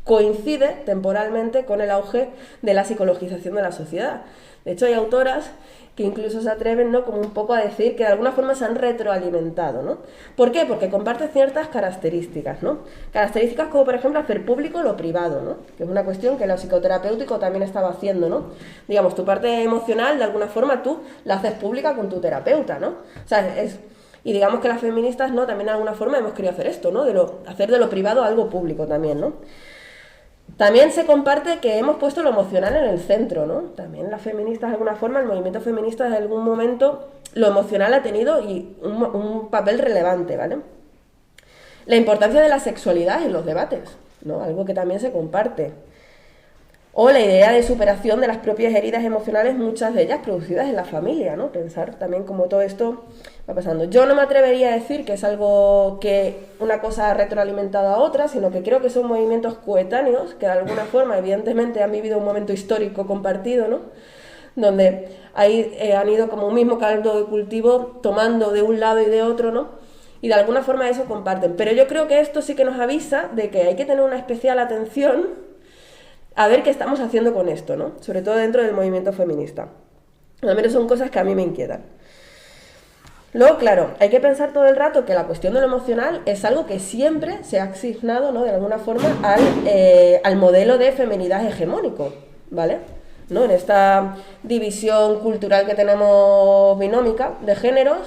coincide temporalmente con el auge de la psicologización de la sociedad. De hecho, hay autoras que incluso se atreven, ¿no?, como un poco a decir que de alguna forma se han retroalimentado, ¿no? ¿Por qué? Porque comparten ciertas características, ¿no? Características como, por ejemplo, hacer público lo privado, ¿no? Que es una cuestión que lo psicoterapéutico también estaba haciendo, ¿no? Digamos, tu parte emocional, de alguna forma, tú la haces pública con tu terapeuta, ¿no? O sea, Y digamos que las feministas, ¿no? También de alguna forma hemos querido hacer esto, ¿no? Hacer de lo privado algo público también, ¿no? También se comparte que hemos puesto lo emocional en el centro, ¿no? También las feministas de alguna forma, el movimiento feminista en algún momento, lo emocional ha tenido un papel relevante, ¿vale? La importancia de la sexualidad en los debates, ¿no? Algo que también se comparte. O la idea de superación de las propias heridas emocionales, muchas de ellas producidas en la familia, ¿no? Pensar también cómo todo esto va pasando. Yo no me atrevería a decir que es algo que una cosa ha retroalimentado a otra, sino que creo que son movimientos coetáneos, que de alguna forma, evidentemente, han vivido un momento histórico compartido, ¿no? Donde ahí han ido como un mismo caldo de cultivo, tomando de un lado y de otro, ¿no? Y de alguna forma eso comparten. Pero yo creo que esto sí que nos avisa de que hay que tener una especial atención a ver qué estamos haciendo con esto, ¿no? Sobre todo dentro del movimiento feminista. Al menos son cosas que a mí me inquietan. Luego, claro, hay que pensar todo el rato que la cuestión de lo emocional es algo que siempre se ha asignado, ¿no? De alguna forma al modelo de feminidad hegemónico, ¿vale? ¿No? En esta división cultural que tenemos binómica de géneros,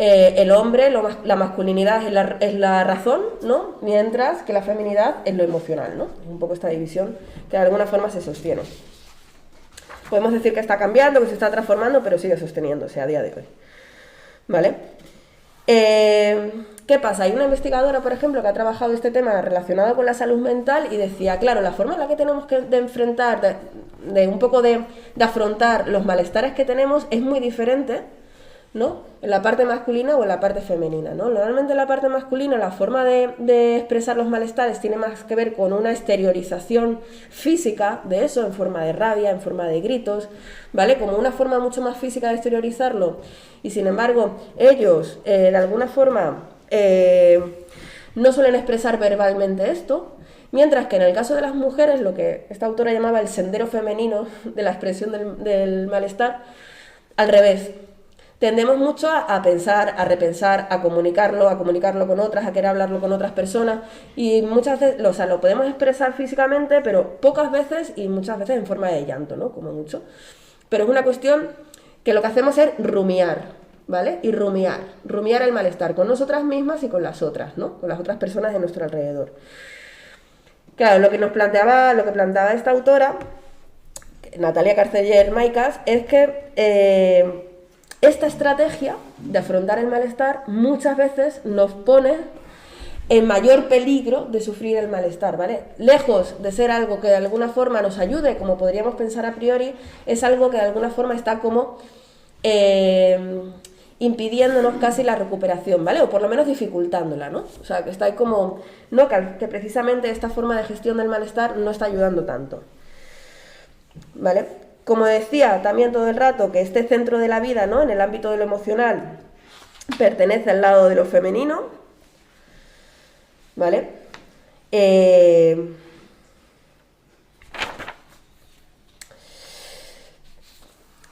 el hombre, la masculinidad es la razón, ¿no? Mientras que la feminidad es lo emocional, ¿no? Un poco esta división que de alguna forma se sostiene. Podemos decir que está cambiando, que se está transformando, pero sigue sosteniéndose a día de hoy, ¿vale? ¿Qué pasa? Hay una investigadora, por ejemplo, que ha trabajado este tema relacionado con la salud mental y decía, claro, la forma en la que tenemos de enfrentar, de afrontar los malestares que tenemos es muy diferente, ¿no? En la parte masculina o en la parte femenina, ¿no? Normalmente en la parte masculina la forma de expresar los malestares tiene más que ver con una exteriorización física de eso, en forma de rabia, en forma de gritos, ¿vale? Como una forma mucho más física de exteriorizarlo. Y sin embargo, ellos de alguna forma no suelen expresar verbalmente esto, mientras que en el caso de las mujeres, lo que esta autora llamaba el sendero femenino de la expresión del malestar, al revés. Tendemos mucho a pensar, a repensar, a comunicarlo con otras, a querer hablarlo con otras personas y muchas veces, o sea, lo podemos expresar físicamente, pero pocas veces y muchas veces en forma de llanto, ¿no? Como mucho. Pero es una cuestión que lo que hacemos es rumiar, ¿vale? Y rumiar el malestar con nosotras mismas y con las otras, ¿no? Con las otras personas de nuestro alrededor. Claro, lo que planteaba esta autora, Natalia Carceller Maicas, es que esta estrategia de afrontar el malestar muchas veces nos pone en mayor peligro de sufrir el malestar, ¿vale? Lejos de ser algo que de alguna forma nos ayude, como podríamos pensar a priori, es algo que de alguna forma está como impidiéndonos casi la recuperación, ¿vale? O por lo menos dificultándola, ¿no? O sea, que está ahí como, no, que precisamente esta forma de gestión del malestar no está ayudando tanto, ¿vale? Como decía también todo el rato, que este centro de la vida, ¿no? En el ámbito de lo emocional pertenece al lado de lo femenino, ¿vale?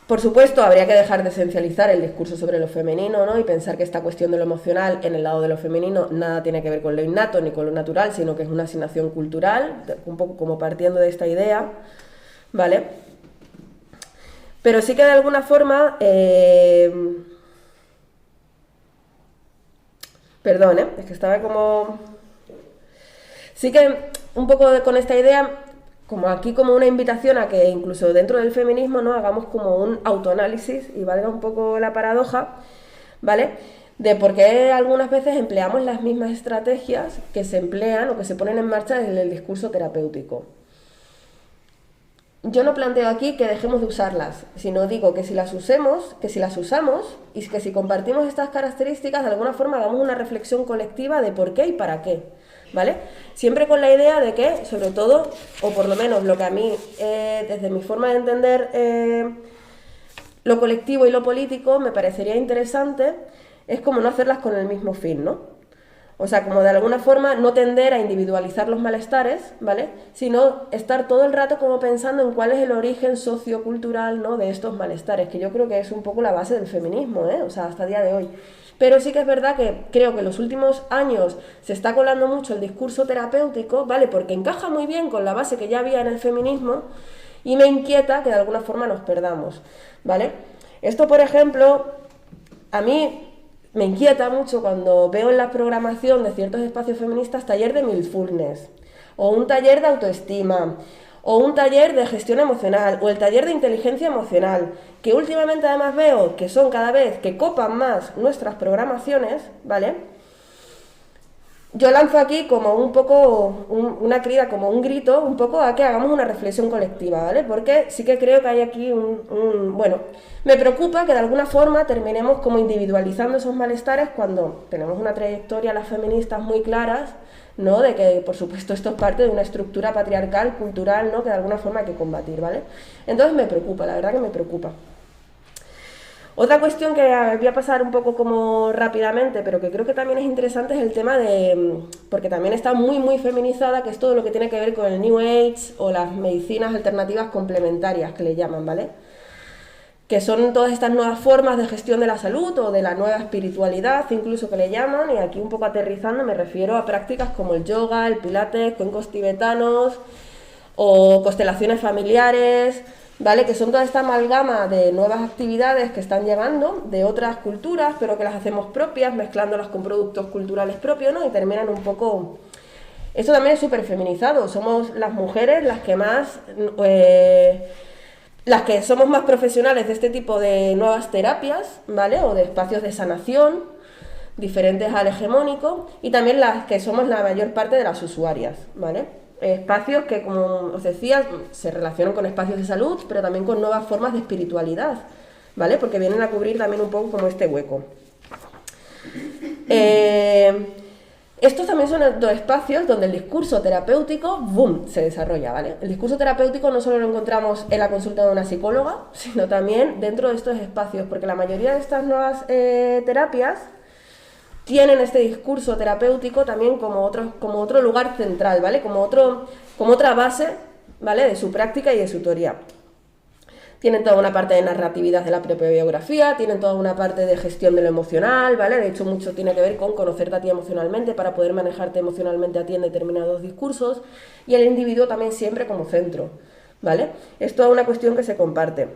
Por supuesto, habría que dejar de esencializar el discurso sobre lo femenino, ¿no? Y pensar que esta cuestión de lo emocional en el lado de lo femenino nada tiene que ver con lo innato ni con lo natural, sino que es una asignación cultural, un poco como partiendo de esta idea, ¿vale? Pero sí que de alguna forma, perdón, es que estaba como... Sí que un poco con esta idea, como aquí como una invitación a que incluso dentro del feminismo, ¿no? Hagamos como un autoanálisis y valga un poco la paradoja, ¿vale? De por qué algunas veces empleamos las mismas estrategias que se emplean o que se ponen en marcha desde el discurso terapéutico. Yo no planteo aquí que dejemos de usarlas, sino digo que si las usamos y que si compartimos estas características, de alguna forma hagamos una reflexión colectiva de por qué y para qué, ¿vale? Siempre con la idea de que, sobre todo, o por lo menos lo que a mí, desde mi forma de entender lo colectivo y lo político, me parecería interesante, es como no hacerlas con el mismo fin, ¿no? O sea, como de alguna forma no tender a individualizar los malestares, ¿vale? Sino estar todo el rato como pensando en cuál es el origen sociocultural, ¿no? De estos malestares, que yo creo que es un poco la base del feminismo, ¿eh? O sea, hasta el día de hoy. Pero sí que es verdad que creo que en los últimos años se está colando mucho el discurso terapéutico, ¿vale? Porque encaja muy bien con la base que ya había en el feminismo y me inquieta que de alguna forma nos perdamos, ¿vale? Esto, por ejemplo, a mí... me inquieta mucho cuando veo en la programación de ciertos espacios feministas taller de mindfulness, o un taller de autoestima, o un taller de gestión emocional, o el taller de inteligencia emocional, que últimamente además veo que son cada vez que copan más nuestras programaciones, ¿vale? Yo lanzo aquí como un poco una crida, como un grito, un poco a que hagamos una reflexión colectiva, ¿vale? Porque sí que creo que hay aquí bueno, me preocupa que de alguna forma terminemos como individualizando esos malestares cuando tenemos una trayectoria las feministas muy claras, ¿no? De que, por supuesto, esto es parte de una estructura patriarcal, cultural, ¿no? Que de alguna forma hay que combatir, ¿vale? Entonces me preocupa, la verdad que me preocupa. Otra cuestión que voy a pasar un poco como rápidamente, pero que creo que también es interesante, es el tema de, porque también está muy feminizada, que es todo lo que tiene que ver con el New Age o las medicinas alternativas complementarias, que le llaman, ¿vale? Que son todas estas nuevas formas de gestión de la salud o de la nueva espiritualidad, incluso que le llaman, y aquí un poco aterrizando me refiero a prácticas como el yoga, el pilates, cuencos tibetanos o constelaciones familiares, ¿vale? Que son toda esta amalgama de nuevas actividades que están llegando de otras culturas, pero que las hacemos propias, mezclándolas con productos culturales propios, ¿no? Y terminan un poco... Esto también es súper feminizado, somos las mujeres las que más... las que somos más profesionales de este tipo de nuevas terapias, ¿vale? O de espacios de sanación, diferentes al hegemónico, y también las que somos la mayor parte de las usuarias, ¿vale? Espacios que, como os decía, se relacionan con espacios de salud, pero también con nuevas formas de espiritualidad, ¿vale? Porque vienen a cubrir también un poco como este hueco. Estos también son dos espacios donde el discurso terapéutico, ¡boom!, se desarrolla, ¿vale? El discurso terapéutico no solo lo encontramos en la consulta de una psicóloga, sino también dentro de estos espacios, porque la mayoría de estas nuevas terapias tienen este discurso terapéutico también como otro lugar central, ¿vale? Como otra base, ¿vale? De su práctica y de su teoría. Tienen toda una parte de narratividad de la propia biografía, tienen toda una parte de gestión de lo emocional, ¿vale? De hecho, mucho tiene que ver con conocerte a ti emocionalmente para poder manejarte emocionalmente a ti en determinados discursos, y el individuo también siempre como centro, ¿vale? Es toda una cuestión que se comparte.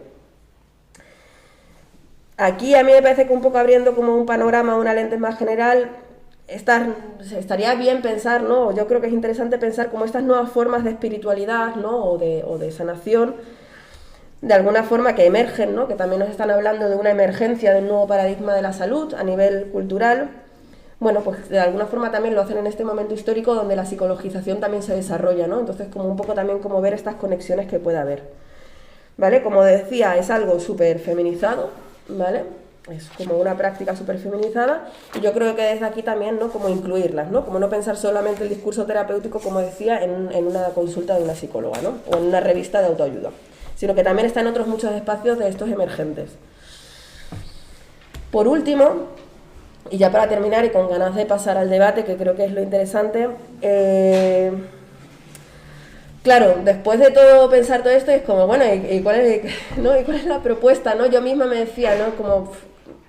Aquí a mí me parece que un poco abriendo como un panorama, una lente más general, estaría bien pensar, ¿no? Yo creo que es interesante pensar como estas nuevas formas de espiritualidad, ¿no? O de sanación, de alguna forma que emergen, ¿no? Que también nos están hablando de una emergencia de un nuevo paradigma de la salud a nivel cultural. Bueno, pues de alguna forma también lo hacen en este momento histórico donde la psicologización también se desarrolla, ¿no? Entonces como un poco también como ver estas conexiones que puede haber, ¿vale? Como decía, es algo súper feminizado, ¿vale? Es como una práctica súper feminizada, y yo creo que desde aquí también, ¿no? Como incluirlas, ¿no? Como no pensar solamente el discurso terapéutico, como decía, en una consulta de una psicóloga, ¿no? O en una revista de autoayuda, sino que también está en otros muchos espacios de estos emergentes. Por último, y ya para terminar y con ganas de pasar al debate, que creo que es lo interesante, claro, después de todo pensar todo esto es como, bueno, ¿y cuál es, ¿no? ¿Y cuál es la propuesta, ¿no? Yo misma me decía, ¿no? Como,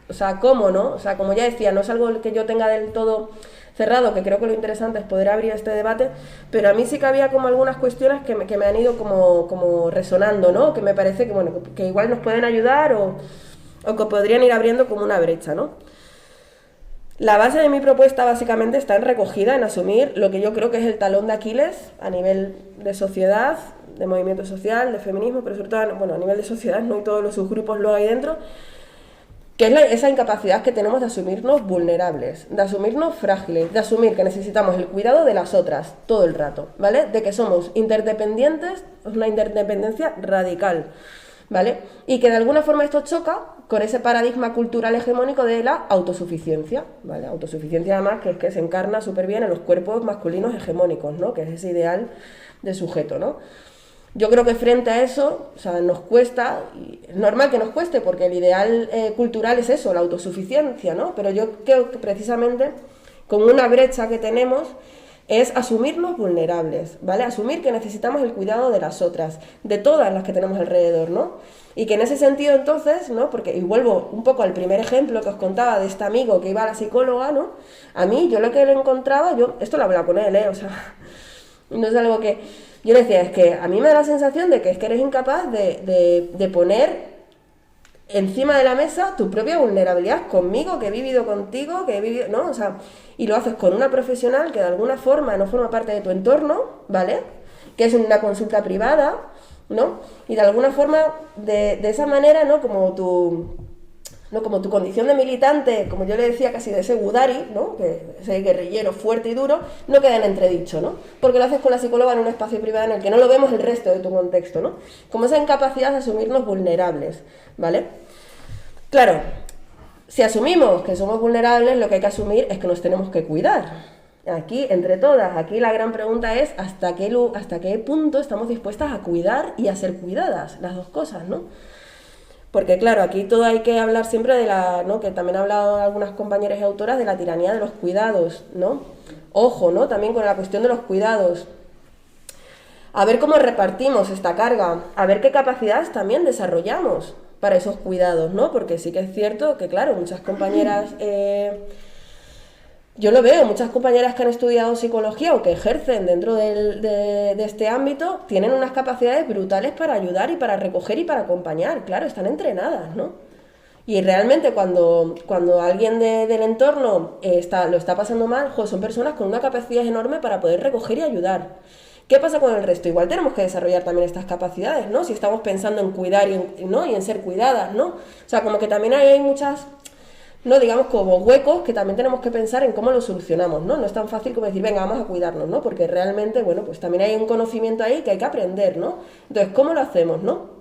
o sea, ¿cómo, no? O sea, como ya decía, no es algo que yo tenga del todo cerrado, que creo que lo interesante es poder abrir este debate, pero a mí sí que había como algunas cuestiones que me han ido como resonando, ¿no? Que me parece que, bueno, que igual nos pueden ayudar o que podrían ir abriendo como una brecha, ¿no? La base de mi propuesta básicamente está recogida en asumir lo que yo creo que es el talón de Aquiles a nivel de sociedad, de movimiento social, de feminismo, pero sobre todo, bueno, a nivel de sociedad, no, y todos los subgrupos lo hay dentro, que es esa incapacidad que tenemos de asumirnos vulnerables, de asumirnos frágiles, de asumir que necesitamos el cuidado de las otras todo el rato, ¿vale? De que somos interdependientes, es una interdependencia radical, ¿vale? Y que de alguna forma esto choca con ese paradigma cultural hegemónico de la autosuficiencia, ¿vale? Autosuficiencia además que es que se encarna súper bien en los cuerpos masculinos hegemónicos, ¿no? Que es ese ideal de sujeto, ¿no? Yo creo que frente a eso, o sea, nos cuesta, y es normal que nos cueste porque el ideal cultural es eso, la autosuficiencia, ¿no? Pero yo creo que precisamente con una brecha que tenemos es asumirnos vulnerables, ¿vale? Asumir que necesitamos el cuidado de las otras, de todas las que tenemos alrededor, ¿no? Y que en ese sentido entonces, ¿no? Porque, y vuelvo un poco al primer ejemplo que os contaba de este amigo que iba a la psicóloga, ¿no? A mí, yo lo que le encontraba, esto lo hablaba con él, o sea, no es algo que... Yo le decía, es que a mí me da la sensación de que es que eres incapaz de poner encima de la mesa tu propia vulnerabilidad conmigo, que he vivido contigo, que he vivido, ¿no? O sea, y lo haces con una profesional que de alguna forma no forma parte de tu entorno, ¿vale? Que es una consulta privada, ¿no? Y de alguna forma, de esa manera, ¿no? Como tu condición de militante, como yo le decía, casi de ese gudari, ¿no? Que ese guerrillero fuerte y duro, no queda en entredicho, ¿no? Porque lo haces con la psicóloga en un espacio privado en el que no lo vemos el resto de tu contexto, ¿no? Como esa incapacidad de asumirnos vulnerables, ¿vale? Claro, si asumimos que somos vulnerables, lo que hay que asumir es que nos tenemos que cuidar. Aquí, entre todas, aquí la gran pregunta es hasta qué punto estamos dispuestas a cuidar y a ser cuidadas, las dos cosas, ¿no? Porque claro, aquí todo hay que hablar siempre de ¿no? Que también han hablado algunas compañeras y autoras de la tiranía de los cuidados, ¿no? Ojo, ¿no? También con la cuestión de los cuidados. A ver cómo repartimos esta carga, a ver qué capacidades también desarrollamos para esos cuidados, ¿no? Porque sí que es cierto que, claro, muchas compañeras... yo lo veo, muchas compañeras que han estudiado psicología o que ejercen dentro de este ámbito tienen unas capacidades brutales para ayudar y para recoger y para acompañar, claro, están entrenadas, ¿no? Y realmente cuando alguien del entorno lo está pasando mal, son personas con una capacidad enorme para poder recoger y ayudar. ¿Qué pasa con el resto? Igual tenemos que desarrollar también estas capacidades, ¿no? Si estamos pensando en cuidar ¿no? y en ser cuidadas, ¿no? O sea, como que también hay muchas... no digamos como huecos que también tenemos que pensar en cómo lo solucionamos, ¿no? No es tan fácil como decir, venga, vamos a cuidarnos, ¿no? Porque realmente, bueno, pues también hay un conocimiento ahí que hay que aprender, ¿no? Entonces, ¿cómo lo hacemos, no?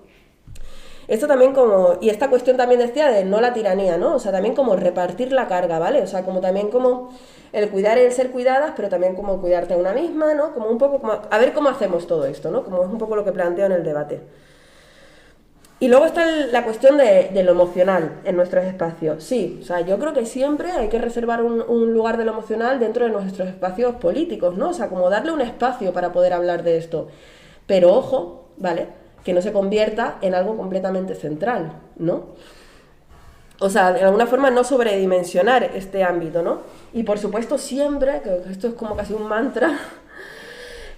Esto también y esta cuestión también decía de no la tiranía, ¿no? O sea, también como repartir la carga, ¿vale? O sea, como también como el cuidar y el ser cuidadas, pero también como cuidarte a una misma, ¿no? Como un poco, a ver cómo hacemos todo esto, ¿no? Como es un poco lo que planteo en el debate. Y luego está la cuestión de lo emocional en nuestros espacios. Sí, o sea, yo creo que siempre hay que reservar un lugar de lo emocional dentro de nuestros espacios políticos, ¿no? O sea, como darle un espacio para poder hablar de esto. Pero ojo, ¿vale? Que no se convierta en algo completamente central, ¿no? O sea, de alguna forma no sobredimensionar este ámbito, ¿no? Y por supuesto siempre, que esto es como casi un mantra...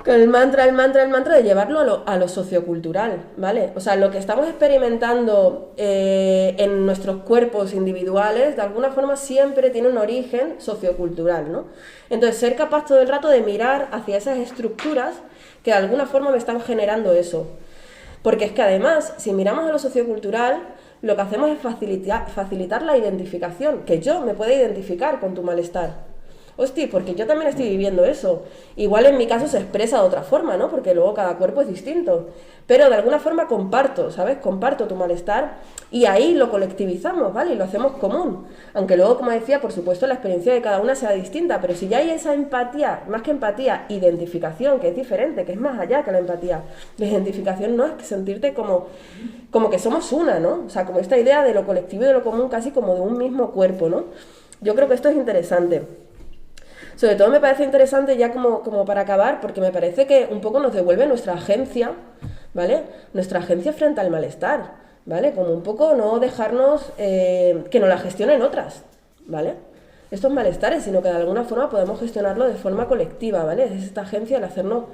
con el mantra de llevarlo a lo sociocultural, ¿vale? O sea, lo que estamos experimentando en nuestros cuerpos individuales, de alguna forma siempre tiene un origen sociocultural, ¿no? Entonces, ser capaz todo el rato de mirar hacia esas estructuras que de alguna forma me están generando eso. Porque es que además, si miramos a lo sociocultural, lo que hacemos es facilitar la identificación, que yo me pueda identificar con tu malestar. Hostia, porque yo también estoy viviendo eso. Igual en mi caso se expresa de otra forma, ¿no? Porque luego cada cuerpo es distinto. Pero de alguna forma comparto, ¿sabes? Comparto tu malestar y ahí lo colectivizamos, ¿vale? Y lo hacemos común. Aunque luego, como decía, por supuesto la experiencia de cada una sea distinta, pero si ya hay esa empatía, más que empatía, identificación, que es diferente, que es más allá que la empatía. La identificación no es que sentirte como que somos una, ¿no? O sea, como esta idea de lo colectivo y de lo común casi como de un mismo cuerpo, ¿no? Yo creo que esto es interesante. Sobre todo me parece interesante ya como para acabar, porque me parece que un poco nos devuelve nuestra agencia, ¿vale? Nuestra agencia frente al malestar, ¿vale? Como un poco no dejarnos que nos la gestionen otras, ¿vale? Estos malestares, sino que de alguna forma podemos gestionarlo de forma colectiva, ¿vale? Es esta agencia el hacernos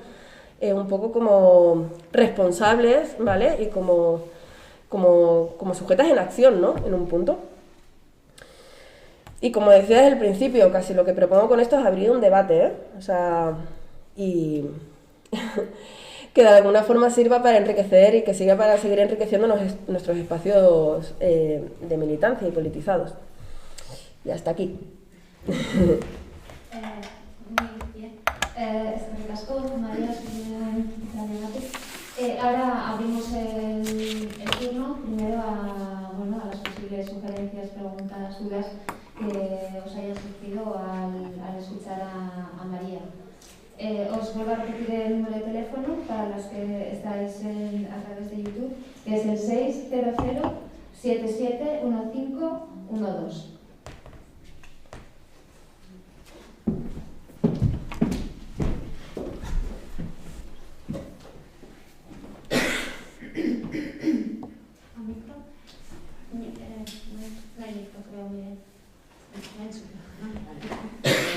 un poco como responsables, ¿vale? Y como sujetas en acción, ¿no? En un punto. Y como decía desde el principio, casi lo que propongo con esto es abrir un debate, ¿eh? O sea, y que de alguna forma sirva para enriquecer y que sirva para seguir enriqueciendo nuestros espacios de militancia y politizados. Y hasta aquí. Muy bien. María, ahora abrimos el turno primero a las posibles sugerencias, preguntas, dudas que os hayan surgido al escuchar a María. Os vuelvo a repetir el número de teléfono para los que estáis a través de YouTube, que es el 600 771512.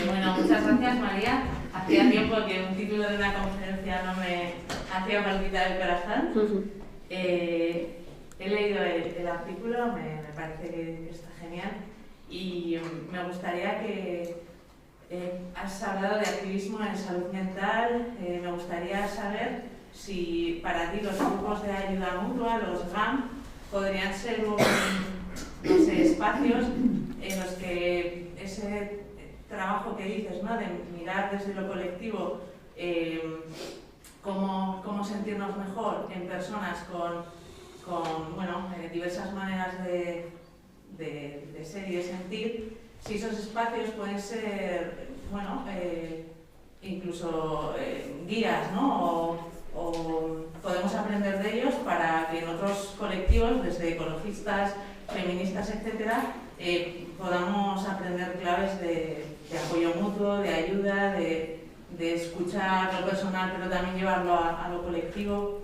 Bueno, muchas gracias, María. Hacía tiempo que un título de una conferencia no me hacía palpitar el corazón. he leído el artículo, me parece que está genial y me gustaría que has hablado de activismo en salud mental. Me gustaría saber si para ti los grupos de ayuda mutua, los GAM, podrían ser no sé, espacios en los que ese trabajo que dices, ¿no?, de mirar desde lo colectivo cómo sentirnos mejor en personas con bueno, diversas maneras de ser y de sentir, si esos espacios pueden ser, bueno, incluso guías, ¿no? O podemos aprender de ellos para que en otros colectivos, desde ecologistas, feministas, etcétera, podamos aprender claves de apoyo mutuo, de ayuda, de escuchar lo personal, pero también llevarlo a lo colectivo.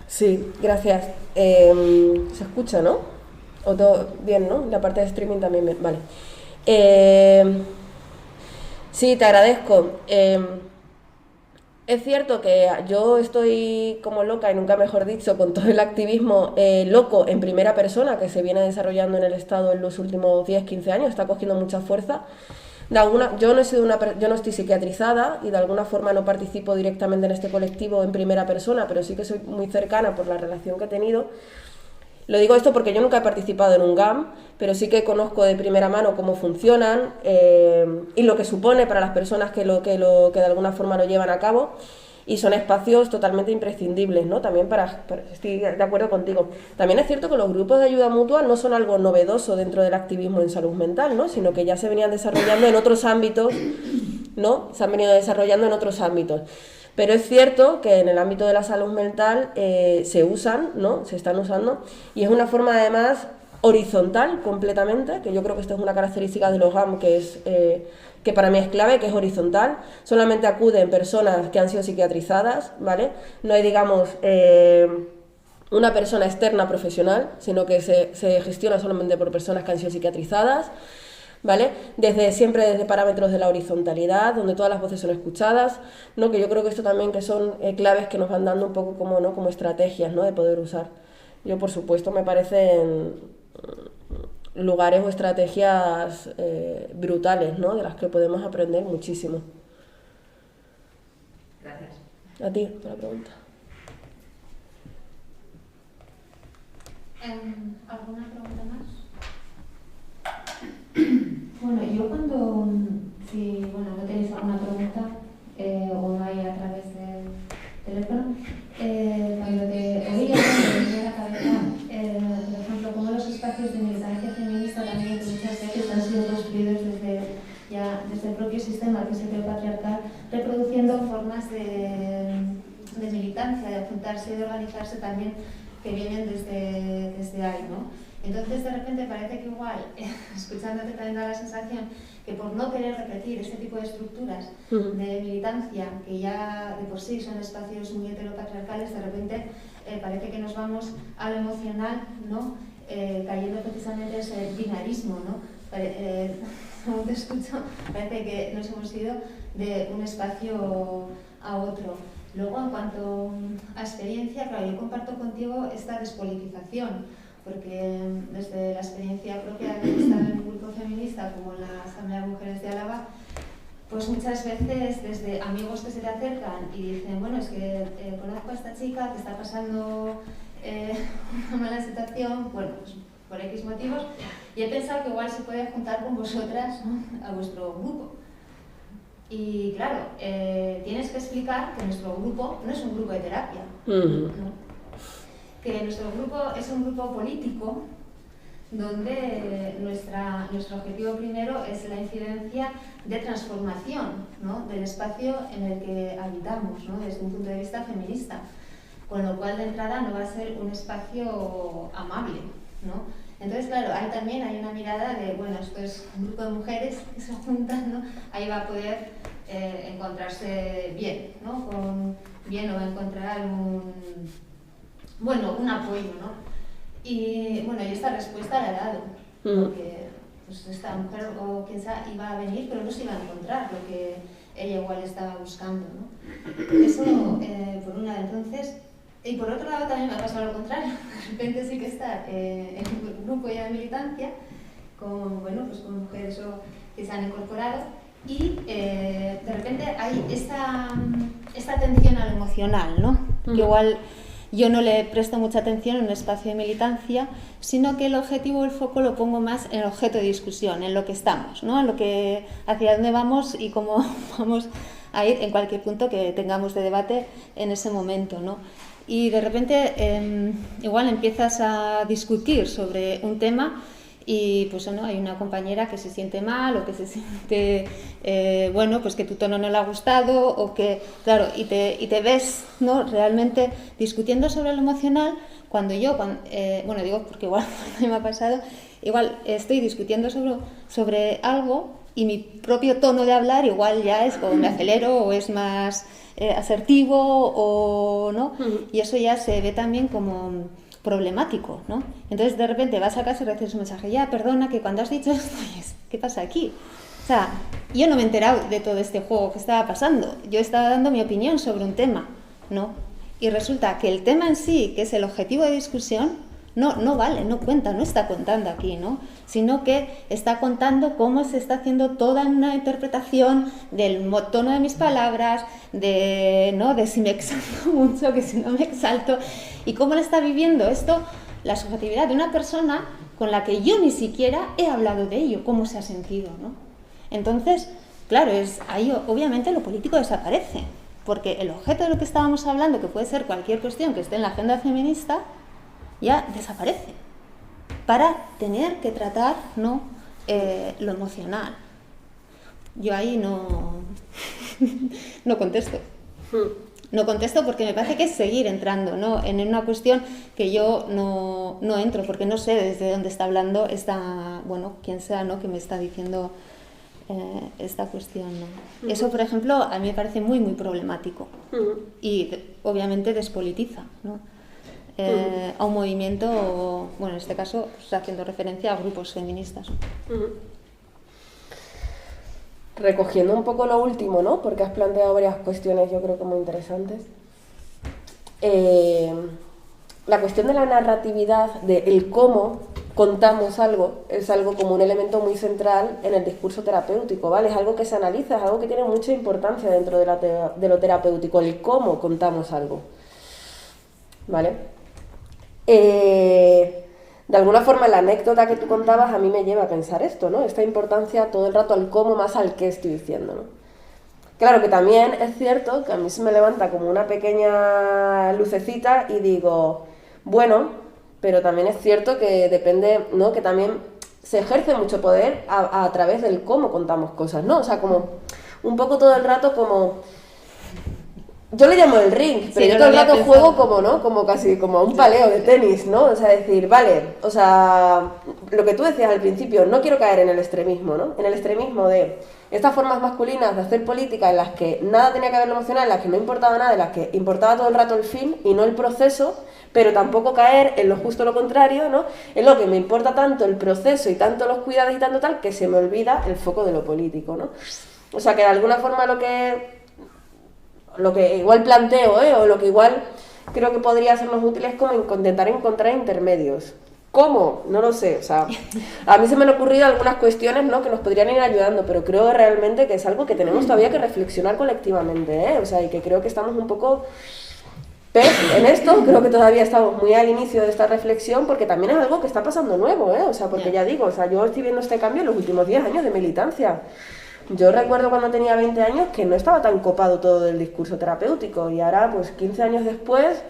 Sí, gracias. ¿Se escucha, no? ¿O todo bien, no? La parte de streaming también bien. Vale. Sí, te agradezco. Es cierto que yo estoy como loca, y nunca mejor dicho, con todo el activismo loco en primera persona que se viene desarrollando en el Estado en los últimos 10-15 años, está cogiendo mucha fuerza. Yo no estoy psiquiatrizada y de alguna forma no participo directamente en este colectivo en primera persona, pero sí que soy muy cercana por la relación que he tenido. Lo digo esto porque yo nunca he participado en un GAM, pero sí que conozco de primera mano cómo funcionan y lo que supone para las personas que de alguna forma lo llevan a cabo. Y son espacios totalmente imprescindibles, ¿no? También estoy de acuerdo contigo. También es cierto que los grupos de ayuda mutua no son algo novedoso dentro del activismo en salud mental, ¿no? Sino que ya se venían desarrollando en otros ámbitos, ¿no? Se han venido desarrollando en otros ámbitos. Pero es cierto que en el ámbito de la salud mental se usan, ¿no? Se están usando, y es una forma además horizontal completamente, que yo creo que esto es una característica de los GAM que para mí es clave, que es horizontal. Solamente acuden personas que han sido psiquiatrizadas, ¿vale? No hay, digamos, una persona externa profesional, sino que se gestiona solamente por personas que han sido psiquiatrizadas, ¿vale? Siempre desde parámetros de la horizontalidad, donde todas las voces son escuchadas, ¿no? Que yo creo que esto también que son claves que nos van dando un poco como, ¿no?, como estrategias, ¿no?, de poder usar. Yo, por supuesto, me parecen lugares o estrategias brutales, ¿no?, de las que podemos aprender muchísimo. Gracias. A ti, por la pregunta. ¿Alguna pregunta más? Bueno, yo si no tenéis alguna pregunta o no hay a través del teléfono, cuando te oía, me venía a la cabeza, por ejemplo, cómo los espacios de militancia feminista también, que muchas veces han sido construidos desde el propio sistema que es heteropatriarcal, reproduciendo formas de militancia, de juntarse y de organizarse también, que vienen desde ahí, ¿no? Entonces, de repente parece que igual, escuchándote también da la sensación que por no querer repetir este tipo de estructuras de militancia, que ya de por sí son espacios muy heteropatriarcales, de repente parece que nos vamos a lo emocional, ¿no? Cayendo precisamente en ese binarismo, ¿no? Como te escucho, parece que nos hemos ido de un espacio a otro. Luego, en cuanto a experiencia, claro, yo comparto contigo esta despolitización, porque desde la experiencia propia de estar en un grupo feminista como la Asamblea de Mujeres de Álava, pues muchas veces desde amigos que se te acercan y dicen, bueno, es que conozco a esta chica que está pasando una mala situación, bueno, pues por X motivos, y he pensado que igual se puede juntar con vosotras, ¿no?, a vuestro grupo. Y claro, tienes que explicar que nuestro grupo no es un grupo de terapia, ¿no? Que nuestro grupo es un grupo político donde nuestro objetivo primero es la incidencia de transformación, ¿no?, del espacio en el que habitamos, ¿no?, desde un punto de vista feminista, con lo cual de entrada no va a ser un espacio amable, ¿no? Entonces, claro, ahí también hay una mirada de, bueno, esto es un grupo de mujeres que se juntan, ¿no? Ahí va a poder encontrarse bien, ¿no? Bien, o va a encontrar un apoyo, ¿no? Y bueno, y esta respuesta la he dado, porque pues, esta mujer o quien sea iba a venir, pero no se iba a encontrar lo que ella igual estaba buscando, ¿no? Eso, por un lado. Entonces, Y por otro lado también me ha pasado lo contrario. De repente sí que estar en un grupo ya de militancia con, bueno, pues con mujeres que se han incorporado y de repente hay esta atención a lo emocional, ¿no? Que igual yo no le presto mucha atención en un espacio de militancia, sino que el objetivo, el foco lo pongo más en el objeto de discusión, en lo que estamos, ¿no? En lo que, hacia dónde vamos y cómo vamos a ir en cualquier punto que tengamos de debate en ese momento, ¿no? Y de repente igual empiezas a discutir sobre un tema y pues no, hay una compañera que se siente mal o que se siente, bueno, pues que tu tono no le ha gustado o que, claro, y te ves, ¿no?, realmente discutiendo sobre lo emocional cuando yo, bueno, digo porque igual me ha pasado, igual estoy discutiendo sobre algo y mi propio tono de hablar igual ya es o me acelero o es más asertivo o no, y eso ya se ve también como problemático, ¿no? Entonces de repente vas a casa y recibes un mensaje, ya, perdona, que cuando has dicho esto, ¿qué pasa aquí? O sea, yo no me he enterado de todo este juego que estaba pasando, yo estaba dando mi opinión sobre un tema, ¿no? Y resulta que el tema en sí, que es el objetivo de discusión, no vale, no cuenta, no está contando aquí, ¿no? Sino que está contando cómo se está haciendo toda una interpretación del tono de mis palabras, de si me exalto mucho, que si no me exalto, y cómo le está viviendo esto la subjetividad de una persona con la que yo ni siquiera he hablado de ello, cómo se ha sentido, ¿no? Entonces, claro, ahí obviamente lo político desaparece, porque el objeto de lo que estábamos hablando, que puede ser cualquier cuestión que esté en la agenda feminista, ya desaparece para tener que tratar, ¿no?, lo emocional. Yo ahí no contesto. No contesto porque me parece que es seguir entrando, ¿no?, en una cuestión que yo no entro, porque no sé desde dónde está hablando esta, bueno, quien sea, ¿no?, que me está diciendo esta cuestión, ¿no? Eso, por ejemplo, a mí me parece muy, muy problemático y obviamente despolitiza, ¿no?, a un movimiento, bueno, en este caso haciendo referencia a grupos feministas. Recogiendo un poco lo último, ¿no?, porque has planteado varias cuestiones yo creo que muy interesantes. La cuestión de la narratividad, de el cómo contamos algo, es algo como un elemento muy central en el discurso terapéutico, ¿vale? Es algo que se analiza, es algo que tiene mucha importancia dentro de lo terapéutico, el cómo contamos algo, ¿vale? De alguna forma la anécdota que tú contabas a mí me lleva a pensar esto, ¿no? Esta importancia todo el rato al cómo más al qué estoy diciendo, ¿no? Claro que también es cierto que a mí se me levanta como una pequeña lucecita y digo, bueno, pero también es cierto que depende, ¿no?, que también se ejerce mucho poder a través del cómo contamos cosas, ¿no? O sea, como un poco todo el rato como... Yo le llamo el ring, pero sí, yo todo el rato juego como, ¿no?, como casi como un paleo de tenis, ¿no? O sea, decir, vale, o sea, lo que tú decías al principio, no quiero caer en el extremismo, ¿no? En el extremismo de estas formas masculinas de hacer política en las que nada tenía que ver lo emocional, en las que no importaba nada, en las que importaba todo el rato el fin y no el proceso, pero tampoco caer en lo justo lo contrario, ¿no? En lo que me importa tanto el proceso y tanto los cuidados y tanto tal, que se me olvida el foco de lo político, ¿no? O sea, que de alguna forma lo que igual planteo, o lo que igual creo que podría sernos útil es como intentar encontrar intermedios. ¿Cómo? No lo sé, o sea, a mí se me han ocurrido algunas cuestiones, ¿no?, que nos podrían ir ayudando, pero creo realmente que es algo que tenemos todavía que reflexionar colectivamente, o sea, y que creo que estamos un poco en esto, creo que todavía estamos muy al inicio de esta reflexión, porque también es algo que está pasando nuevo, o sea, porque ya digo, o sea, yo estoy viendo este cambio en los últimos 10 años de militancia. Yo recuerdo cuando tenía 20 años que no estaba tan copado todo el discurso terapéutico y ahora, pues 15 años después,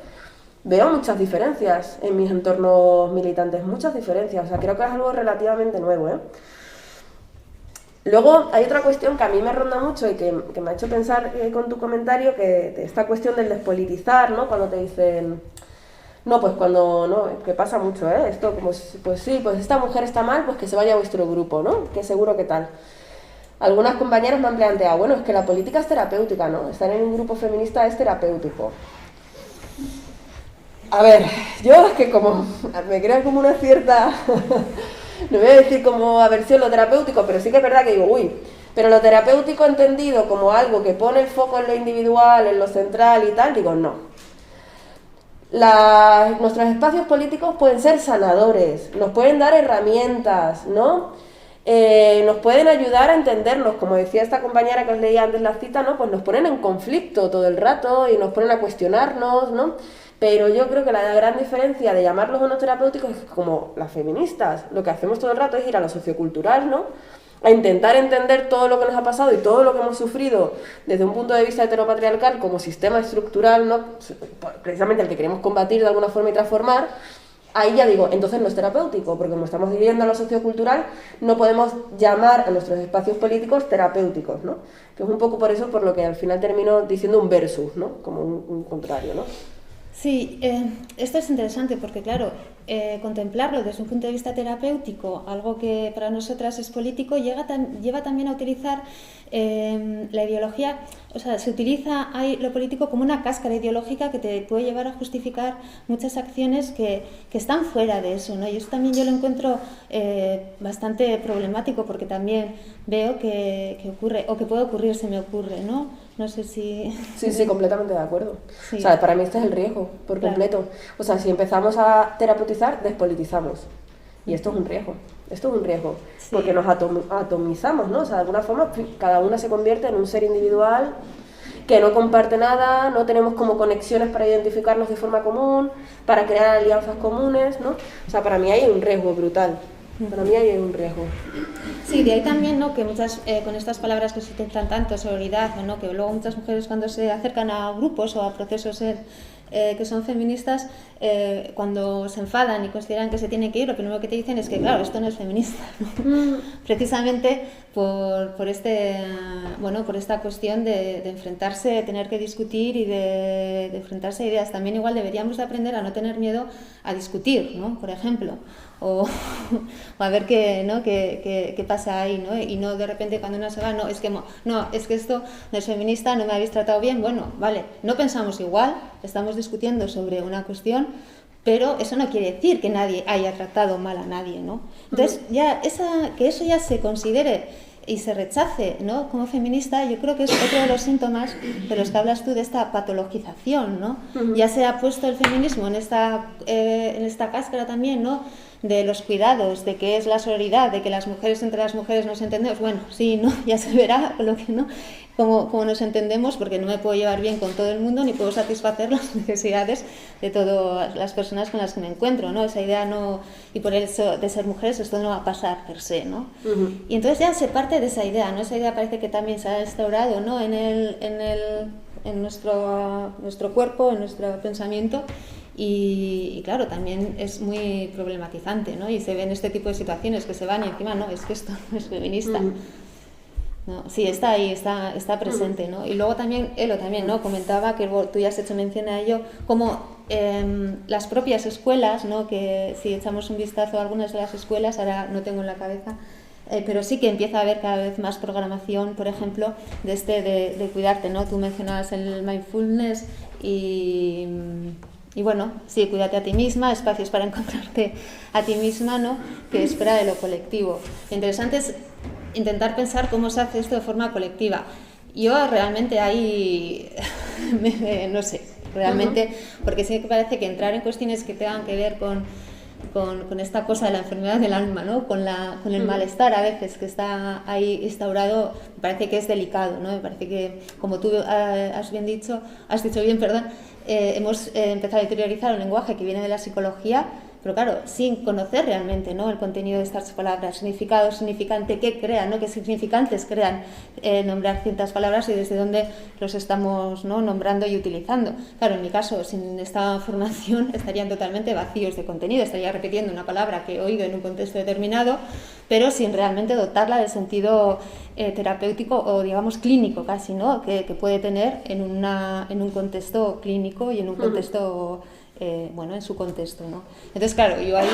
veo muchas diferencias en mis entornos militantes, muchas diferencias, o sea, creo que es algo relativamente nuevo, Luego hay otra cuestión que a mí me ronda mucho y que me ha hecho pensar con tu comentario, que esta cuestión del despolitizar, ¿no?, cuando te dicen... No, pues cuando, no, que pasa mucho, esto como, pues sí, pues esta mujer está mal, pues que se vaya a vuestro grupo, ¿no?, que seguro que tal. Algunas compañeras me han planteado, bueno, es que la política es terapéutica, ¿no? Estar en un grupo feminista es terapéutico. A ver, yo es que como me crea como una cierta, no voy a decir como aversión lo terapéutico, pero sí que es verdad que digo, uy, pero lo terapéutico entendido como algo que pone el foco en lo individual, en lo central y tal, digo, no. nuestros espacios políticos pueden ser sanadores, nos pueden dar herramientas, ¿no? Nos pueden ayudar a entendernos, como decía esta compañera que os leía antes la cita, ¿no? Pues nos ponen en conflicto todo el rato y nos ponen a cuestionarnos, ¿no? Pero yo creo que la gran diferencia de llamarlos o no terapéuticos es que, como las feministas, lo que hacemos todo el rato es ir a lo sociocultural, ¿no? A intentar entender todo lo que nos ha pasado y todo lo que hemos sufrido desde un punto de vista heteropatriarcal como sistema estructural, ¿no? Precisamente el que queremos combatir de alguna forma y transformar. Ahí ya digo, entonces no es terapéutico, porque como estamos viviendo a lo sociocultural, no podemos llamar a nuestros espacios políticos terapéuticos, ¿no? Que es un poco por eso por lo que al final termino diciendo un versus, ¿no? Como un contrario, ¿no? Sí, esto es interesante porque, claro, contemplarlo desde un punto de vista terapéutico, algo que para nosotras es político, lleva también a utilizar la ideología, o sea, se utiliza ahí lo político como una cáscara ideológica que te puede llevar a justificar muchas acciones que están fuera de eso, ¿no? Y eso también yo lo encuentro bastante problemático porque también veo que ocurre, o que puede ocurrir, se me ocurre, ¿no? No sé si... Sí, completamente de acuerdo. Sí. O sea, para mí este es el riesgo, por completo. O sea, si empezamos a terapeutizar, despolitizamos. Y esto es un riesgo. Esto es un riesgo. Sí. Porque nos atomizamos, ¿no? O sea, de alguna forma, cada una se convierte en un ser individual que no comparte nada, no tenemos como conexiones para identificarnos de forma común, para crear alianzas comunes, ¿no? O sea, para mí hay un riesgo brutal. Para mí hay un riesgo. Sí, de ahí también, ¿no? Que muchas, con estas palabras que se utilizan tanto, sororidad, ¿no? Que luego muchas mujeres cuando se acercan a grupos o a procesos que son feministas, cuando se enfadan y consideran que se tiene que ir, lo primero que te dicen es que, claro, esto no es feminista, ¿no? Precisamente por esta cuestión de enfrentarse, de tener que discutir y de enfrentarse a ideas. También igual deberíamos de aprender a no tener miedo a discutir, ¿no? Por ejemplo. O a ver qué pasa ahí, ¿no? Y no de repente cuando uno se va, es que esto no es feminista, no me habéis tratado bien. Bueno, vale, no pensamos igual, estamos discutiendo sobre una cuestión, pero eso no quiere decir que nadie haya tratado mal a nadie, ¿no? Entonces, que eso ya se considere y se rechace, ¿no? Como feminista, yo creo que es otro de los síntomas de los que hablas tú, de esta patologización, ¿no? Ya se ha puesto el feminismo en esta cáscara también, ¿no? De los cuidados, de qué es la sororidad, de que las mujeres entre las mujeres nos entendemos. Bueno, sí, ¿no? Ya se verá lo que no, cómo nos entendemos, porque no me puedo llevar bien con todo el mundo ni puedo satisfacer las necesidades de todas las personas con las que me encuentro, ¿no? Esa idea no, y por eso de ser mujeres esto no va a pasar per se, ¿no? Y entonces ya se parte de esa idea, ¿no? Esa idea parece que también se ha instaurado, ¿no? En nuestro cuerpo, en nuestro pensamiento. Y claro, también es muy problematizante, ¿no? Y se ven este tipo de situaciones que se van y encima, no, es que esto no es feminista. No, sí, está ahí, está presente, ¿no? Y luego también, Elo también, ¿no? Comentaba que tú ya has hecho mención a ello, como las propias escuelas, ¿no? Que si echamos un vistazo a algunas de las escuelas, ahora no tengo en la cabeza, pero sí que empieza a haber cada vez más programación, por ejemplo, de cuidarte, ¿no? Tú mencionabas el mindfulness y bueno, sí, cuídate a ti misma, espacios para encontrarte a ti misma, ¿no? Que es fuera de lo colectivo. Lo interesante es intentar pensar cómo se hace esto de forma colectiva. Yo realmente ahí, no sé, realmente, porque sí que parece que entrar en cuestiones que tengan que ver con esta cosa de la enfermedad del alma, ¿no? Con el malestar a veces que está ahí instaurado, me parece que es delicado, ¿no? Me parece que, como tú has dicho bien, hemos empezado a interiorizar un lenguaje que viene de la psicología, pero claro, sin conocer realmente, ¿no? El contenido de estas palabras, significado, significante, qué crean, ¿no? Qué significantes crean nombrar ciertas palabras y desde dónde los estamos, ¿no? Nombrando y utilizando. Claro, en mi caso, sin esta formación estarían totalmente vacíos de contenido, estaría repitiendo una palabra que he oído en un contexto determinado, pero sin realmente dotarla del sentido terapéutico o, digamos, clínico casi, ¿no? Que puede tener en un contexto clínico y en un contexto... en su contexto, ¿no? Entonces, claro, yo ahí,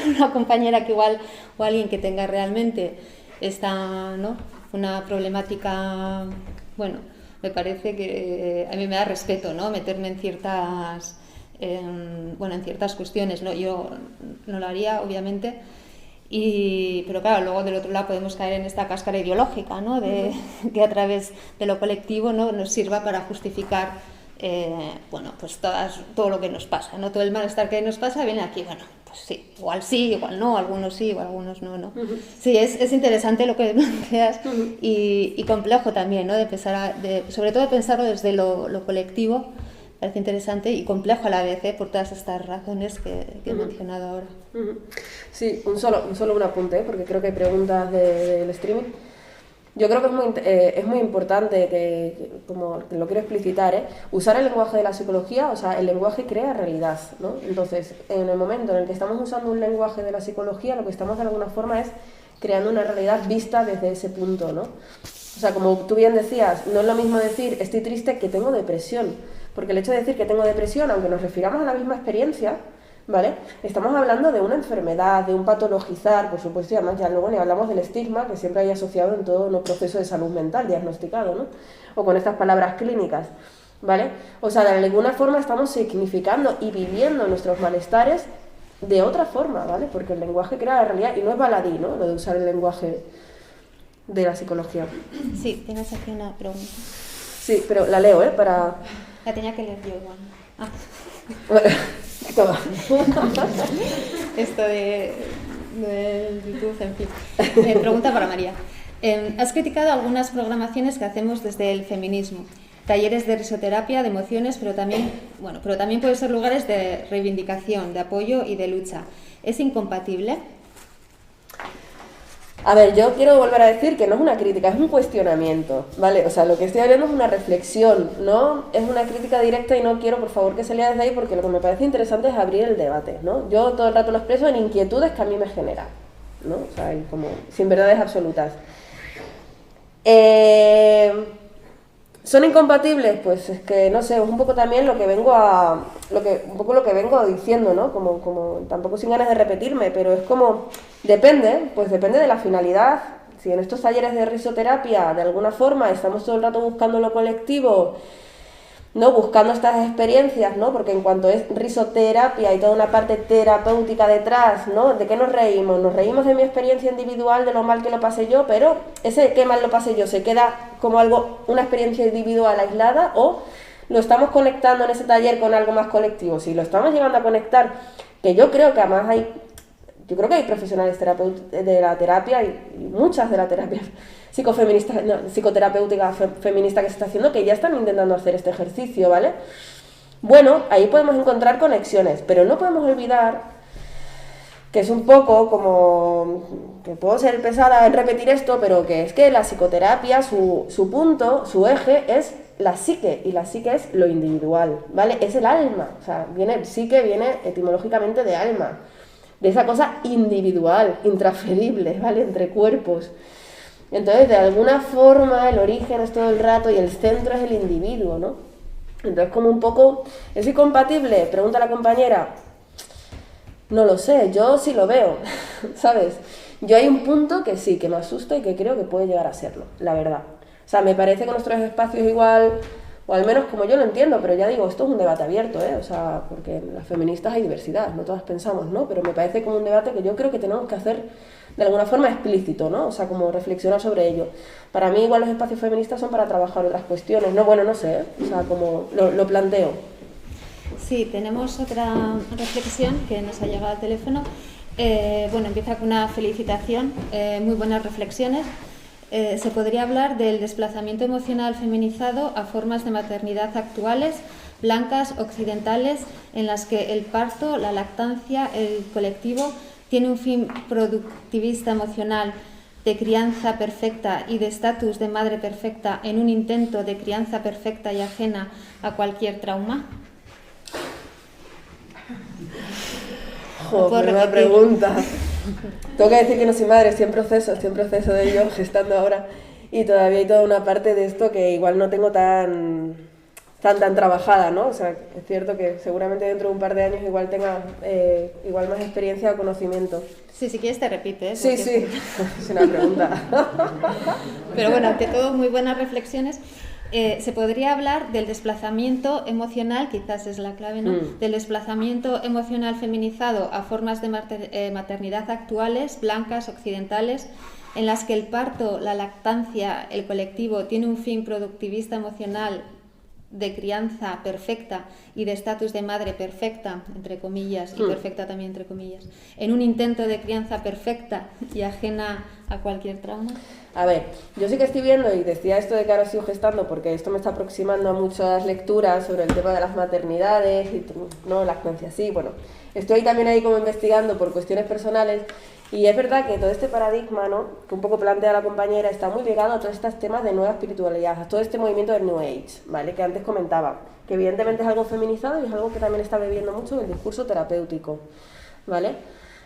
una compañera que igual, o alguien que tenga realmente una problemática, me parece que a mí me da respeto, ¿no? Meterme en ciertas cuestiones, ¿no? Yo no lo haría, obviamente, pero claro, luego del otro lado podemos caer en esta cáscara ideológica, ¿no? Que a través de lo colectivo, ¿no? Nos sirva para justificar bueno, pues todo lo que nos pasa, ¿no? Todo el malestar que nos pasa viene aquí, bueno, pues sí, igual no, algunos sí, o algunos no, ¿no? Sí, es interesante lo que planteas y complejo también, ¿no? De empezar sobre todo pensarlo desde lo colectivo, parece interesante y complejo a la vez, por todas estas razones que he mencionado ahora. Sí, un solo un apunte, porque creo que hay preguntas del streaming. Yo creo que es muy importante, que como lo quiero explicitar, usar el lenguaje de la psicología, o sea, el lenguaje crea realidad, ¿no? Entonces, en el momento en el que estamos usando un lenguaje de la psicología, lo que estamos de alguna forma es creando una realidad vista desde ese punto, ¿no? O sea, como tú bien decías, no es lo mismo decir estoy triste que tengo depresión, porque el hecho de decir que tengo depresión, aunque nos refiramos a la misma experiencia, ¿vale? Estamos hablando de una enfermedad, de un patologizar, por supuesto, y además ya luego ni hablamos del estigma que siempre hay asociado en todo un proceso de salud mental diagnosticado, ¿no? O con estas palabras clínicas, ¿vale? O sea, de alguna forma estamos significando y viviendo nuestros malestares de otra forma, ¿vale? Porque el lenguaje crea la realidad y no es baladí, ¿no? Lo de usar el lenguaje de la psicología. Sí, tienes aquí una pregunta. Sí, pero la leo, para... La tenía que leer yo igual. Ah. Bueno, toma. Esto de YouTube, en fin. Pregunta para María. Has criticado algunas programaciones que hacemos desde el feminismo. Talleres de risoterapia, de emociones, pero también pueden ser lugares de reivindicación, de apoyo y de lucha. ¿Es incompatible? A ver, yo quiero volver a decir que no es una crítica, es un cuestionamiento, ¿vale? O sea, lo que estoy hablando es una reflexión, no es una crítica directa y no quiero, por favor, que se lea desde ahí porque lo que me parece interesante es abrir el debate, ¿no? Yo todo el rato lo expreso en inquietudes que a mí me generan, ¿no? O sea, como sin verdades absolutas. ¿Son incompatibles? Pues es que, no sé, es un poco también lo que vengo diciendo, ¿no? Como tampoco sin ganas de repetirme, pero es como, depende de la finalidad. Si en estos talleres de risoterapia, de alguna forma, estamos todo el rato buscando lo colectivo, ¿no? Buscando estas experiencias, ¿no? Porque en cuanto es risoterapia hay toda una parte terapéutica detrás, ¿no? ¿De qué nos reímos? Nos reímos de mi experiencia individual, de lo mal que lo pasé yo, pero ese qué mal lo pasé yo, ¿se queda como una experiencia individual aislada o lo estamos conectando en ese taller con algo más colectivo? Si lo estamos llevando a conectar, que yo creo que además yo creo que hay profesionales de la terapia y muchas de la terapia psicoterapéutica feminista que se está haciendo que ya están intentando hacer este ejercicio, ¿vale? Bueno, ahí podemos encontrar conexiones, pero no podemos olvidar que es un poco como, que puedo ser pesada en repetir esto, pero que es que la psicoterapia, su punto, su eje es la psique, y la psique es lo individual, ¿vale? Es el alma, o sea, psique viene etimológicamente de alma, de esa cosa individual, intransferible, ¿vale? Entre cuerpos. Entonces, de alguna forma, el origen es todo el rato y el centro es el individuo, ¿no? Entonces, como un poco, ¿es incompatible? Pregunta la compañera. No lo sé, yo sí lo veo, ¿sabes? Yo hay un punto que sí, que me asusta y que creo que puede llegar a serlo, la verdad. O sea, me parece que nuestros espacios igual, o al menos como yo lo entiendo, pero ya digo, esto es un debate abierto, O sea, porque en las feministas hay diversidad, no todas pensamos, ¿no? Pero me parece como un debate que yo creo que tenemos que hacer de alguna forma explícito, ¿no? O sea, como reflexionar sobre ello. Para mí igual los espacios feministas son para trabajar otras cuestiones, ¿no? Bueno, no sé, O sea, como lo planteo. Sí, tenemos otra reflexión que nos ha llegado al teléfono. Empieza con una felicitación, muy buenas reflexiones. Se podría hablar del desplazamiento emocional feminizado a formas de maternidad actuales, blancas, occidentales, en las que el parto, la lactancia, el colectivo, tiene un fin productivista emocional de crianza perfecta y de estatus de madre perfecta en un intento de crianza perfecta y ajena a cualquier trauma. Buena pregunta. Tengo que decir que no soy madre, estoy en proceso de ello, gestando ahora. Y todavía hay toda una parte de esto que igual no tengo tan trabajada, ¿no? O sea, es cierto que seguramente dentro de un par de años igual tenga igual más experiencia o conocimiento. Sí, si quieres te repites. Sí, sí, es una pregunta. Pero bueno, ante todo, muy buenas reflexiones. Se podría hablar del desplazamiento emocional, quizás es la clave, ¿no? Del desplazamiento emocional feminizado a formas de maternidad actuales, blancas, occidentales, en las que el parto, la lactancia, el colectivo tiene un fin productivista emocional de crianza perfecta y de estatus de madre perfecta, entre comillas, y perfecta también entre comillas, en un intento de crianza perfecta y ajena a cualquier trauma? A ver, yo sí que estoy viendo, y decía esto de que ahora sigo gestando, porque esto me está aproximando a muchas lecturas sobre el tema de las maternidades, y no, lactancia sí, bueno, estoy también ahí como investigando por cuestiones personales, y es verdad que todo este paradigma, ¿no?, que un poco plantea la compañera, está muy ligado a todos estos temas de nueva espiritualidad, a todo este movimiento del New Age, ¿vale?, que antes comentaba, que evidentemente es algo feminizado y es algo que también está bebiendo mucho en el discurso terapéutico, ¿vale?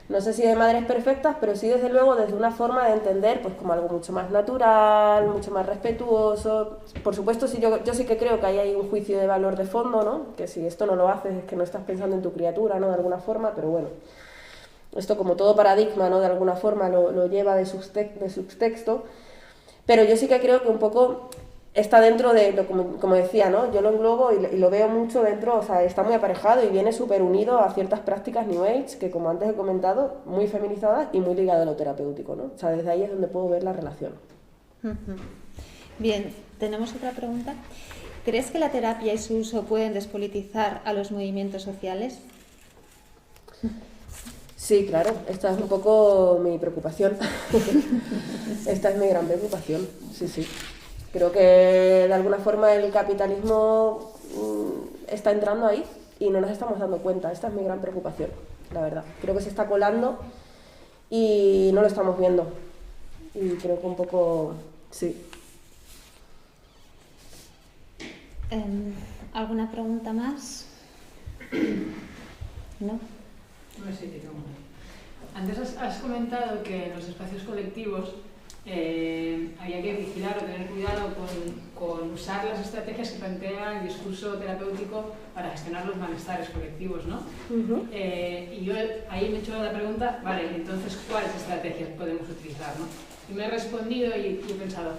No sé si de madres perfectas, pero sí desde luego desde una forma de entender pues como algo mucho más natural, mucho más respetuoso. Por supuesto, sí, yo sí que creo que ahí hay un juicio de valor de fondo, ¿no? Que si esto no lo haces es que no estás pensando en tu criatura, ¿no?, de alguna forma, pero bueno. Esto como todo paradigma, ¿no?, de alguna forma lo lleva de subtexto. Pero yo sí que creo que un poco está dentro de, como decía, ¿no?, yo lo englobo y lo veo mucho dentro, o sea, está muy aparejado y viene súper unido a ciertas prácticas New Age, que como antes he comentado, muy feminizadas y muy ligado a lo terapéutico, ¿no? O sea, desde ahí es donde puedo ver la relación. Bien, tenemos otra pregunta. ¿Crees que la terapia y su uso pueden despolitizar a los movimientos sociales? Sí, claro, esta es un poco mi preocupación. Esta es mi gran preocupación, sí, sí. Creo que de alguna forma el capitalismo está entrando ahí y no nos estamos dando cuenta. Esta es mi gran preocupación, la verdad. Creo que se está colando y no lo estamos viendo. Y creo que un poco, sí. ¿Alguna pregunta más? ¿No? No sé si tengo una. Antes has comentado que en los espacios colectivos había que vigilar o tener cuidado con usar las estrategias que plantea el discurso terapéutico para gestionar los malestares colectivos, ¿no? Y yo ahí me he hecho la pregunta, vale, entonces, ¿cuáles estrategias podemos utilizar, no? Y me he respondido y he pensado,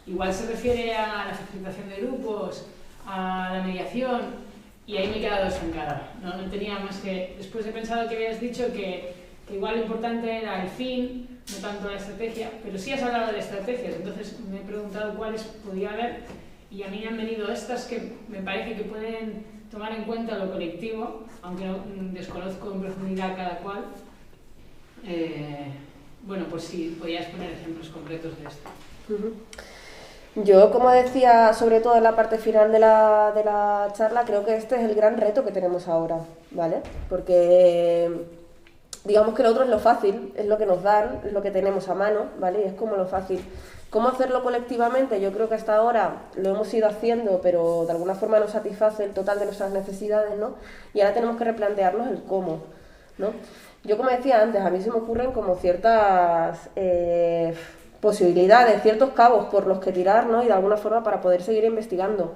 igual se refiere a la facilitación de grupos, a la mediación, y ahí me he quedado estancada, ¿no? No tenía más que... Después he pensado que habías dicho que igual lo importante era el fin, no tanto la estrategia, pero sí has hablado de estrategias, entonces me he preguntado cuáles podía haber, y a mí me han venido estas que me parece que pueden tomar en cuenta lo colectivo, aunque no desconozco en profundidad cada cual. Bueno, pues sí, podías poner ejemplos concretos de esto. Yo, como decía, sobre todo en la parte final de la charla, creo que este es el gran reto que tenemos ahora, ¿vale? Porque digamos que lo otro es lo fácil, es lo que nos dan, es lo que tenemos a mano, ¿vale? Y es como lo fácil. ¿Cómo hacerlo colectivamente? Yo creo que hasta ahora lo hemos ido haciendo, pero de alguna forma no satisface el total de nuestras necesidades, ¿no? Y ahora tenemos que replantearnos el cómo, ¿no? Yo, como decía antes, a mí se me ocurren como ciertas posibilidades, ciertos cabos por los que tirar, ¿no? Y de alguna forma para poder seguir investigando.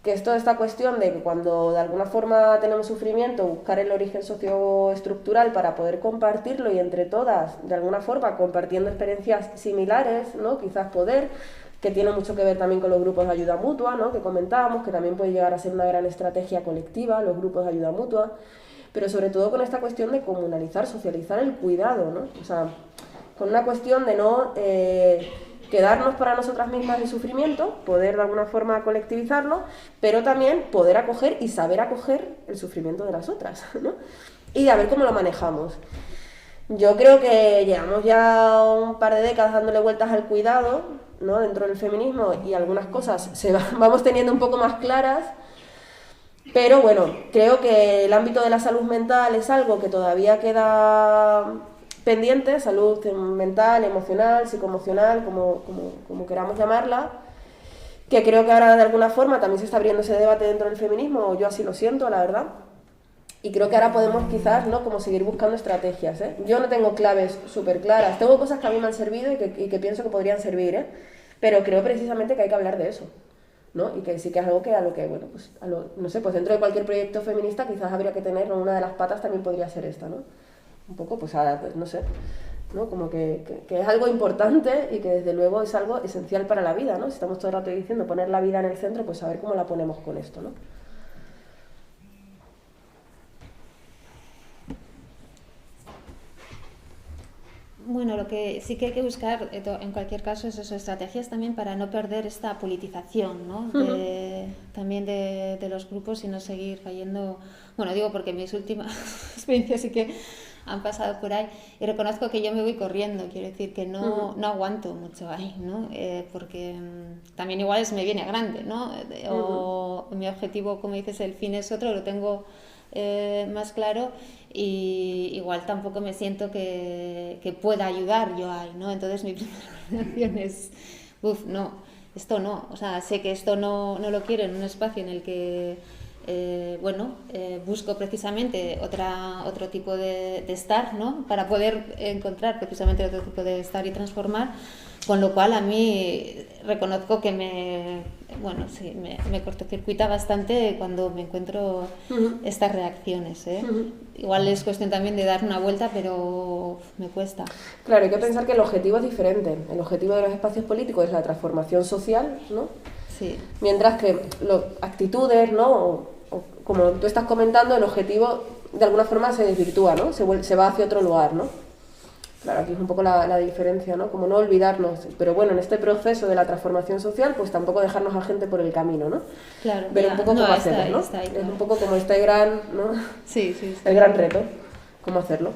Que es toda esta cuestión de que cuando de alguna forma tenemos sufrimiento, buscar el origen socioestructural para poder compartirlo y entre todas, de alguna forma, compartiendo experiencias similares, ¿no? Quizás poder, que tiene mucho que ver también con los grupos de ayuda mutua, ¿no? Que comentábamos, que también puede llegar a ser una gran estrategia colectiva, los grupos de ayuda mutua, pero sobre todo con esta cuestión de comunalizar, socializar el cuidado, ¿no? O sea, con una cuestión de no quedarnos para nosotras mismas de sufrimiento, poder de alguna forma colectivizarlo, pero también poder acoger y saber acoger el sufrimiento de las otras, ¿no? Y a ver cómo lo manejamos. Yo creo que llevamos ya un par de décadas dándole vueltas al cuidado, ¿no? Dentro del feminismo, y algunas cosas vamos teniendo un poco más claras, pero bueno, creo que el ámbito de la salud mental es algo que todavía queda pendiente, salud mental, emocional, psicoemocional, como queramos llamarla, que creo que ahora de alguna forma también se está abriendo ese debate dentro del feminismo, yo así lo siento, la verdad, y creo que ahora podemos quizás, ¿no?, como seguir buscando estrategias, ¿eh? Yo no tengo claves súper claras, tengo cosas que a mí me han servido y que pienso que podrían servir, ¿eh? Pero creo precisamente que hay que hablar de eso, ¿no? Y que sí que es algo que a lo que, bueno, pues no sé, pues dentro de cualquier proyecto feminista quizás habría que tener, ¿no? Una de las patas también podría ser esta, ¿no? Un poco, pues no sé, ¿no? Como que es algo importante y que desde luego es algo esencial para la vida, ¿no? Si estamos todo el rato diciendo poner la vida en el centro, pues a ver cómo la ponemos con esto, ¿no? Bueno, lo que sí que hay que buscar en cualquier caso es eso, estrategias también para no perder esta politización, ¿no? También de los grupos y no seguir cayendo. Bueno, digo porque mis últimas experiencias sí que han pasado por ahí y reconozco que yo me voy corriendo, quiero decir que no aguanto mucho ahí, ¿no? Porque también igual me viene a grande, ¿no? O mi objetivo, como dices, el fin es otro, lo tengo más claro y igual tampoco me siento que pueda ayudar yo ahí, ¿no? Entonces mi primera reacción es, no, esto no, o sea, sé que esto no lo quiero en un espacio en el que busco precisamente otro tipo de estar, ¿no? Para poder encontrar precisamente otro tipo de estar y transformar, con lo cual a mí reconozco que me cortocircuita bastante cuando me encuentro estas reacciones, ¿eh? Igual es cuestión también de dar una vuelta, pero me cuesta. Claro, hay que pensar que el objetivo es diferente. El objetivo de los espacios políticos es la transformación social, ¿no? Sí. Mientras que las actitudes, ¿no? O como tú estás comentando, el objetivo de alguna forma se desvirtúa, ¿no? Se va hacia otro lugar, ¿no? Claro, aquí es un poco la diferencia, ¿no? Como no olvidarnos, pero bueno, en este proceso de la transformación social, pues tampoco dejarnos a gente por el camino, ¿no? Claro. Ver un poco cómo hacerlo, ¿no? Está ahí, claro. Es un poco como este gran, ¿no? Sí. El gran reto, cómo hacerlo.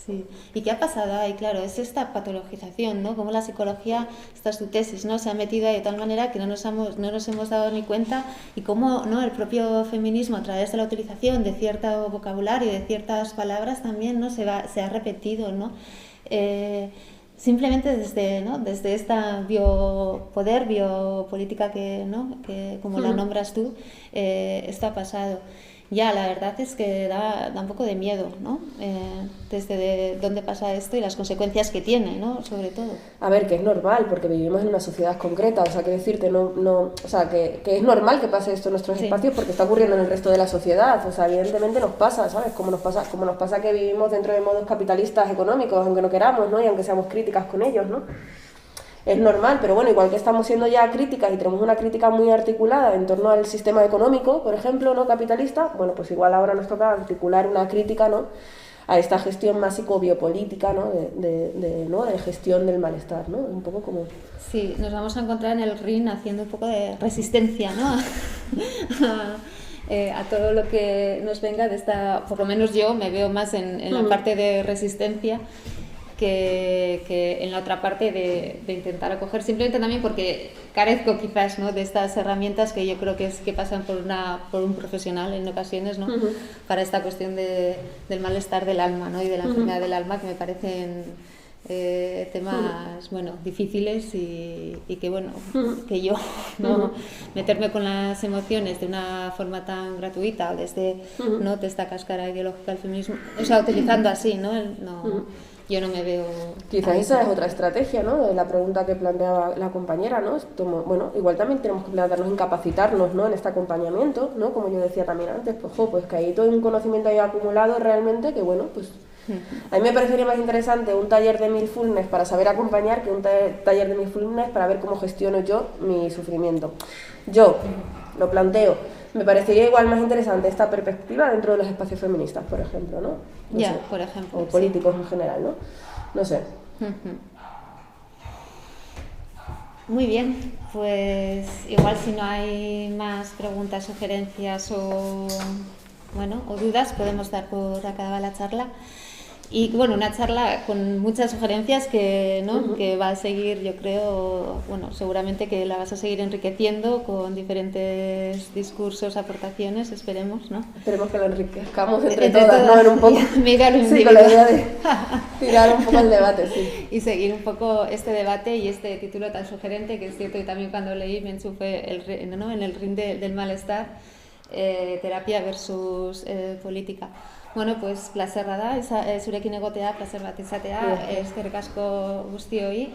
Sí. ¿Y qué ha pasado ahí? Claro, es esta patologización, ¿no? Como la psicología, esta es tu tesis, ¿no? Se ha metido ahí de tal manera que no nos hemos dado ni cuenta y cómo, ¿no? El propio feminismo, a través de la utilización de cierto vocabulario, de ciertas palabras también, ¿no? Se ha repetido, ¿no? Simplemente desde esta biopolítica que como la nombras tú, esto ha pasado. Ya, la verdad es que da un poco de miedo, ¿no? Desde dónde pasa esto y las consecuencias que tiene, ¿no? Sobre todo. A ver, que es normal, porque vivimos en una sociedad concreta, o sea, quiero decirte, o sea, que es normal que pase esto en nuestros espacios porque está ocurriendo en el resto de la sociedad, o sea, evidentemente nos pasa, ¿sabes? Como nos pasa que vivimos dentro de modos capitalistas económicos, aunque no queramos, ¿no? Y aunque seamos críticas con ellos, ¿no? Es normal, pero bueno, igual que estamos siendo ya críticas y tenemos una crítica muy articulada en torno al sistema económico, por ejemplo, ¿no? Capitalista, bueno, pues igual ahora nos toca articular una crítica, ¿no? A esta gestión más psicobiopolítica, ¿no? De gestión del malestar, ¿no? Un poco como... Sí, nos vamos a encontrar en el ring haciendo un poco de resistencia, ¿no? A todo lo que nos venga de esta, por lo menos yo me veo más en la parte de resistencia que en la otra parte de intentar acoger, simplemente también porque carezco quizás, ¿no? De estas herramientas que yo creo que pasan por un profesional en ocasiones, ¿no? Para esta cuestión del malestar del alma, ¿no? Y de la enfermedad del alma, que me parecen temas difíciles y que bueno, que yo no meterme con las emociones de una forma tan gratuita o desde ¿no? de esta cáscara ideológica del feminismo, o sea, utilizando así, ¿no? Yo no me veo... Quizás esa es otra estrategia, ¿no? De la pregunta que planteaba la compañera, ¿no? Bueno, igual también tenemos que plantearnos en capacitarnos, ¿no? En este acompañamiento, ¿no? Como yo decía también antes, pues que hay todo un conocimiento ahí acumulado realmente que, bueno, pues... A mí me parecería más interesante un taller de mindfulness para saber acompañar que un taller de mindfulness para ver cómo gestiono yo mi sufrimiento. Yo lo planteo. Me parecería igual más interesante esta perspectiva dentro de los espacios feministas, por ejemplo, ¿no? No sé. por ejemplo. O políticos en general, ¿no? No sé. Muy bien, pues igual si no hay más preguntas, sugerencias o dudas, podemos dar por acabada la charla. Y bueno, una charla con muchas sugerencias que va a seguir, yo creo, seguramente que la vas a seguir enriqueciendo con diferentes discursos, aportaciones, esperemos, ¿no? Esperemos que lo enriquezcamos entre todas, ¿no? En un poco... Sí, con la idea de tirar un poco el debate, sí. Y seguir un poco este debate y este título tan sugerente, que es cierto, y también cuando leí me enchufé en el ring del malestar, terapia versus política. Bueno, pues placer da, zurekin egotea, placer bat izatea, eskerrik asko guztioi,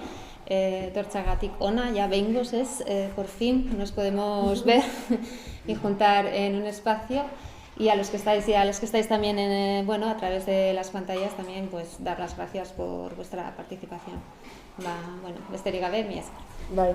etortzagatik ona, ya behingoz por fin nos podemos ver y juntar en un espacio, y a los que estáis también a través de las pantallas también, pues dar las gracias por vuestra participación. Besterik gabe, mi esker. Bye.